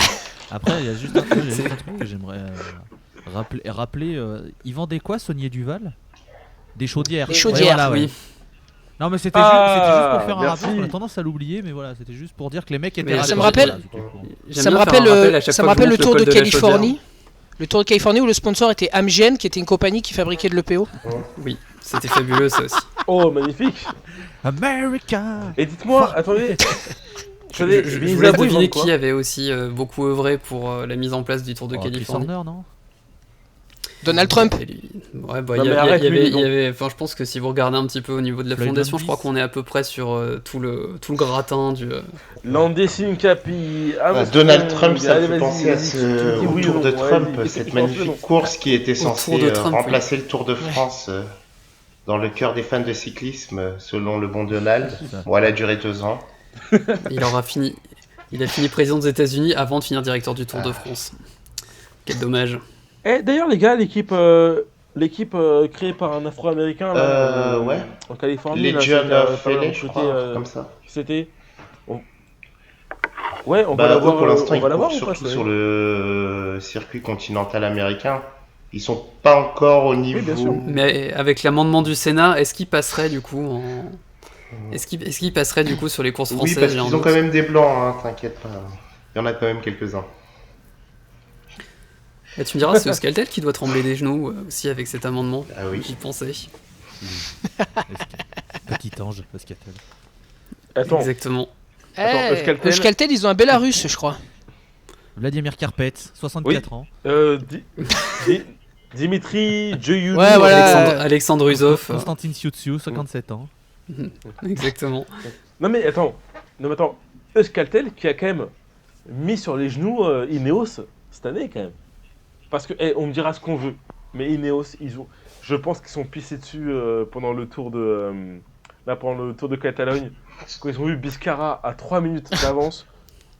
Après, il y a juste un truc que j'aimerais rappeler. Ils vendaient quoi, Saunier Duval? Des chaudières. Des chaudières, voilà, ouais. Oui. Non, mais c'était juste pour faire un merci. rappel. On a tendance à l'oublier, mais voilà, c'était juste pour dire que les mecs étaient. Mais ça me raccords, rappelle- voilà, c'était cool. J'aime Ça me bien faire rappelle, un rappel à chaque ça me fois que rappelle je le monte Tour de col la chaudière. Californie. Le Tour de Californie où le sponsor était Amgen, qui était une compagnie qui fabriquait de l'EPO. Oui, c'était fabuleux ça aussi. Oh, magnifique. America. Et dites-moi, attendez. Je Vinny vous laisse Zabou, ils deviner vendent quoi qui avait aussi beaucoup œuvré pour la mise en place du Tour de Oh, Chris Californie. Horner, non? Donald Trump. Et lui- Ouais, bah, Non, il y mais a- arrête, il y avait- lui, il y non. avait- enfin, je pense que si vous regardez un petit peu au niveau de la Floyd fondation, je crois Landis. qu'on est à peu près sur tout le gratin du. Landesi Capi. Donald Trump, ça me allez, fait vas-y, penser à vas-y, ce tu me dis au oui Tour ou de non, Trump, vas-y. cette Je pense que non. magnifique course qui était Au Tour censée de Trump, oui. remplacer le Tour de France dans le cœur des fans de cyclisme, selon le bon Donald. ça. Bon, elle a duré 2 ans. Il a fini président des États-Unis avant de finir directeur du Tour de France. Quel dommage. Eh, d'ailleurs, les gars, l'équipe créée par un Afro-Américain là, Ouais. en Californie, là, Legion c'est qui a of pas mal LA, je recruté, crois, comme ça. qui c'était Ouais, on va Bah, la eux, voir. pour l'instant, On ils va la courent voir ou pas surtout ça sur le circuit continental américain. Ils sont pas encore au niveau. bien sûr. Mais avec l'amendement du Sénat, est-ce qu'il passerait du coup Est-ce qu'il passerait du coup sur les courses Oui, françaises parce j'ai un qu'ils ont doute. quand même des blancs, hein, t'inquiète pas. Il y en a quand même quelques-uns. Et tu me diras, c'est Euskaltel qui doit trembler des genoux aussi avec cet amendement. Ah oui. J'y pensais. Petit ange, Euskaltel. Attends, Exactement. Attends, Euskaltel. Euskaltel, ils ont un Bélarus, je crois. Vladimir Karpet, 64 ans. Dimitri Djoyoulou. Ouais, voilà. Alexandre Uzov. Constantin Sioutsiou, 57 ans. Exactement. Non mais attends, Euskaltel qui a quand même mis sur les genoux Ineos cette année quand même. Parce que, on me dira ce qu'on veut, mais Ineos, je pense qu'ils sont pissés dessus pendant le tour de Catalogne. Quand ils ont vu Biscara à 3 minutes d'avance,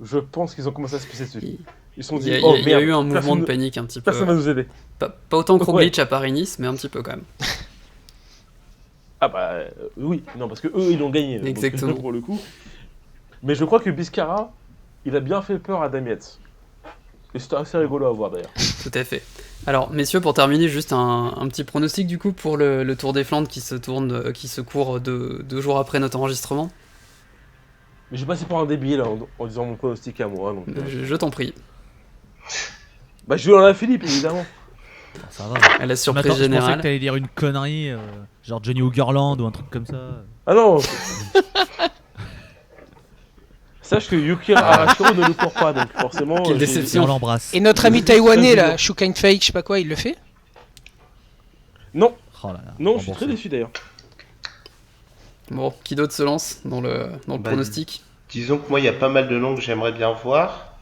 je pense qu'ils ont commencé à se pisser dessus. Ils se sont Il dit, y a, oh il y a merde, eu un mouvement personne de ne- panique un petit peu. personne va nous aider. Pas autant que Roglic à Paris-Nice, mais un petit peu quand même. Ah bah oui, non parce que eux ils l'ont gagné. donc, Exactement. pour le coup. Mais je crois que Biscara, il a bien fait peur à Damietz. Et c'était assez rigolo à voir d'ailleurs. Tout à fait. Alors, messieurs, pour terminer, juste un petit pronostic du coup pour le Tour des Flandres qui se court 2 jours après notre enregistrement. Mais j'ai passé pour un débile en disant mon pronostic à moi. Donc, Je t'en prie. Bah je vais dans la Philippe évidemment. Ça va. À la Je surprise pensais que générale. t'allais dire une connerie, genre Johnny Hoogerland ou un truc comme ça. Ah non. Sache que Yukira Arashiro ne le court pas donc forcément. Quelle Et déception. on l'embrasse. Et notre ami taïwanais, là, Shukain Fake, je sais pas quoi, il le fait? Non, Oh là là, non, je suis remboursé. très déçu d'ailleurs. Bon, qui d'autre se lance dans le Bah, pronostic? Disons que moi, il y a pas mal de noms que j'aimerais bien voir.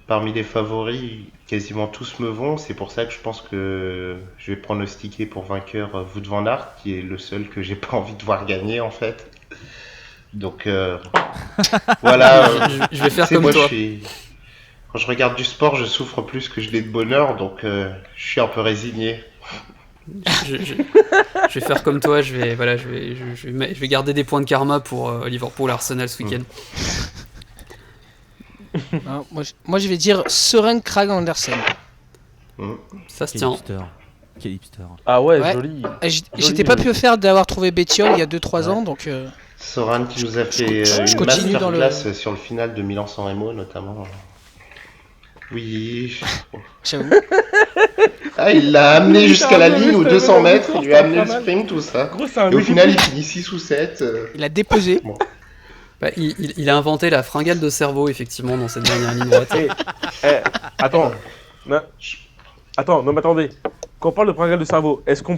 Parmi les favoris, quasiment tous me vont. C'est pour ça que je pense que je vais pronostiquer pour vainqueur Wout van Aert, qui est le seul que j'ai pas envie de voir gagner en fait. Donc voilà. Je vais faire Tu sais, comme moi, toi. Quand je regarde du sport, je souffre plus que je l'ai de bonheur, donc je suis un peu résigné. Je vais faire comme toi. Je vais garder des points de karma pour Liverpool Arsenal ce week-end. Hein, moi, je vais dire Søren Kragh Andersen. Ça se Quel tient. hipster. Quel hipster. Ah ouais, Ouais. joli. J'étais pas pu faire d'avoir trouvé Bettiol il y a 2-3 ans, donc Soran qui nous a fait je une continue dans le- masterclass sur le final de Milan-San Remo notamment. Oui. j'avoue. Ah, il l'a amené jusqu'à la ligne aux 200 mètres, il lui a amené le pas mal. sprint, tout ça. Gros, c'est un Et au mec final, qui- il finit 6 ou 7. Il a dépesé. Bah, il a inventé la fringale de cerveau effectivement dans cette dernière ligne droite. Attends. Non mais attendez. Quand on parle de fringale de cerveau, est-ce qu'on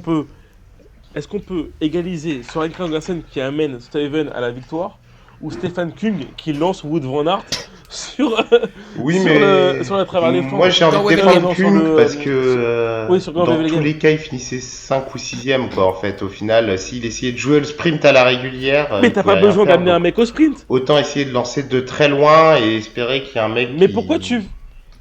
peut égaliser Søren Kragh Andersen qui amène Steven à la victoire ou Stefan Kung qui lance Wout van Aert sur Oui, sur mais sur la travers des flancs. moi j'ai envie Dans de défendre Wevelgem, sur Kung le- parce que Oui, sur Grand dans Wevelgem. tous les cas, il finissait 5 ou 6ème quoi en fait. Au final, s'il essayait de jouer le sprint à la régulière, Mais il t'as pouvait pas rien besoin faire, d'amener un donc mec au sprint. autant essayer de lancer de très loin et espérer qu'il y a un mec Mais qui... pourquoi tu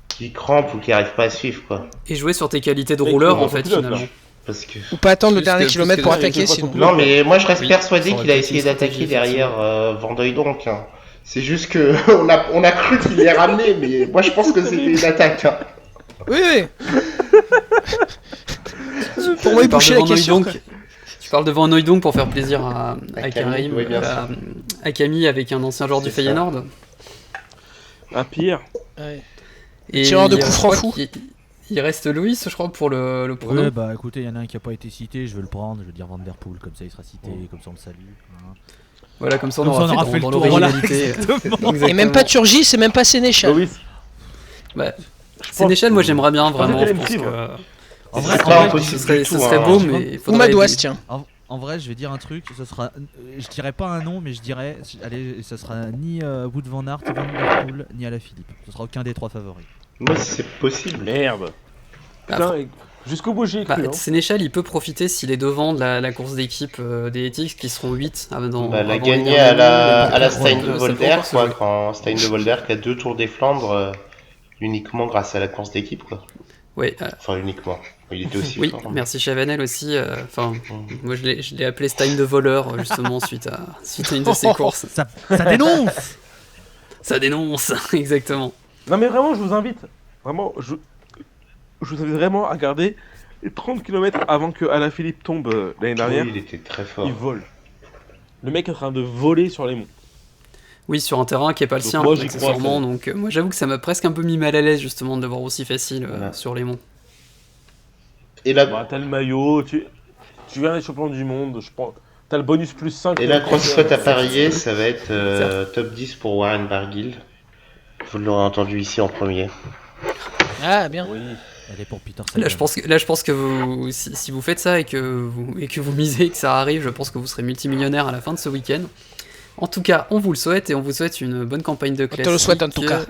qui crampe ou qui arrive pas à suivre quoi. Et jouer sur tes qualités de Mec, rouleur on en fait pilote, là. finalement. Parce que... Ou pas attendre le Juste dernier que- kilomètre parce pour que- attaquer, pas sinon. Non, mais moi je reste Oui, persuadé ça aurait qu'il a peut-être essayé une stratégie, d'attaquer derrière effectivement. Van Hooijdonk, hein. C'est juste que on a cru qu'il l'ait ramené, mais moi je pense que c'était une attaque. Hein. Oui, oui. Pour moi, il Tu parles bouchait de la Van question. Hooijdonk- Tu parles de Van Hooijdonk pour faire plaisir à À Karim, Camille, oui, bien sûr. à Camille avec un ancien joueur du C'est ça. Feyenoord. Ah, pire. Ouais. Et Tireur de je coups crois francs fous. Il reste Louis, je crois, pour le pronom. Ouais, bah écoutez, il y en a un qui a pas été cité, je vais le prendre, je vais dire Van Der Poel, comme ça il sera cité, comme ça on le salue. Hein. Voilà, comme ça on Comme ça, aura fait le dans tour, voilà, l'originalité. exactement. Et même pas Turgis, c'est même pas Sénéchal. Loïs, Bah, je pense Sénéchal, moi que- j'aimerais bien, pense vraiment. qu'elle Je me pense suivre. que En vrai, C'est en pas vrai, impossible ce serait, du ce tout. serait Hein. beau, Tu vois, mais il Ou faudrait Madouas, tiens. en vrai, je vais dire un truc, ce sera, je dirais pas un nom, mais je dirais, allez, ce sera ni Wout van Aert, Van Der Poel, ni Alaphilippe. Ce sera aucun des trois favoris. Moi c'est possible. Merde. Putain, et jusqu'au bout j'y ai Bah, cru. Hein. Sénéchal, il peut profiter s'il est devant de la course d'équipe des Ethics qui seront 8 dans Bah, elle a avant gagné les à derniers la mots, Stein ça de peut Volder, encore se quoi, jouer. quand Stein de Volder qui a 2 Tours des Flandres uniquement grâce à la course d'équipe, quoi. Ouais, Enfin, uniquement. Il était aussi oui, fort. hein. merci Chavanel aussi. Enfin, moi je l'ai appelé Stein de voleur justement suite à une de ses courses. Ça dénonce. Ça dénonce, exactement. Non mais vraiment, je vous invite. Vraiment, je vous invite vraiment à regarder les 30 km avant que Alaphilippe tombe l'année dernière. Oui, il était très fort. Il vole. Le mec est en train de voler sur les monts. Oui, sur un terrain qui est pas le Donc sien, moi, j'y accessoirement. crois, Donc moi j'avoue que ça m'a presque un peu mis mal à l'aise justement de le voir aussi facile Voilà. sur les monts. Et la, Bah, t'as le maillot, tu viens des champions du monde, je pense. T'as le bonus plus 5. et la grosse cote à parier, ça va être top 10 pour Warren Barguil. Vous l'aurez entendu ici en premier. Ah, bien. Oui. Elle est pour Peter Là, Sagan. je pense que vous, si vous faites ça et que vous misez que ça arrive, je pense que vous serez multimillionnaire à la fin de ce week-end. En tout cas, on vous le souhaite et on vous souhaite une bonne campagne de classique. te le souhaite en tout cas.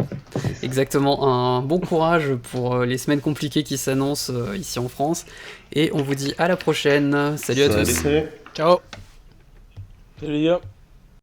Exactement, un bon courage pour les semaines compliquées qui s'annoncent ici en France. Et on vous dit à la prochaine. Salut à tous. Salut. Ciao. Salut les gars.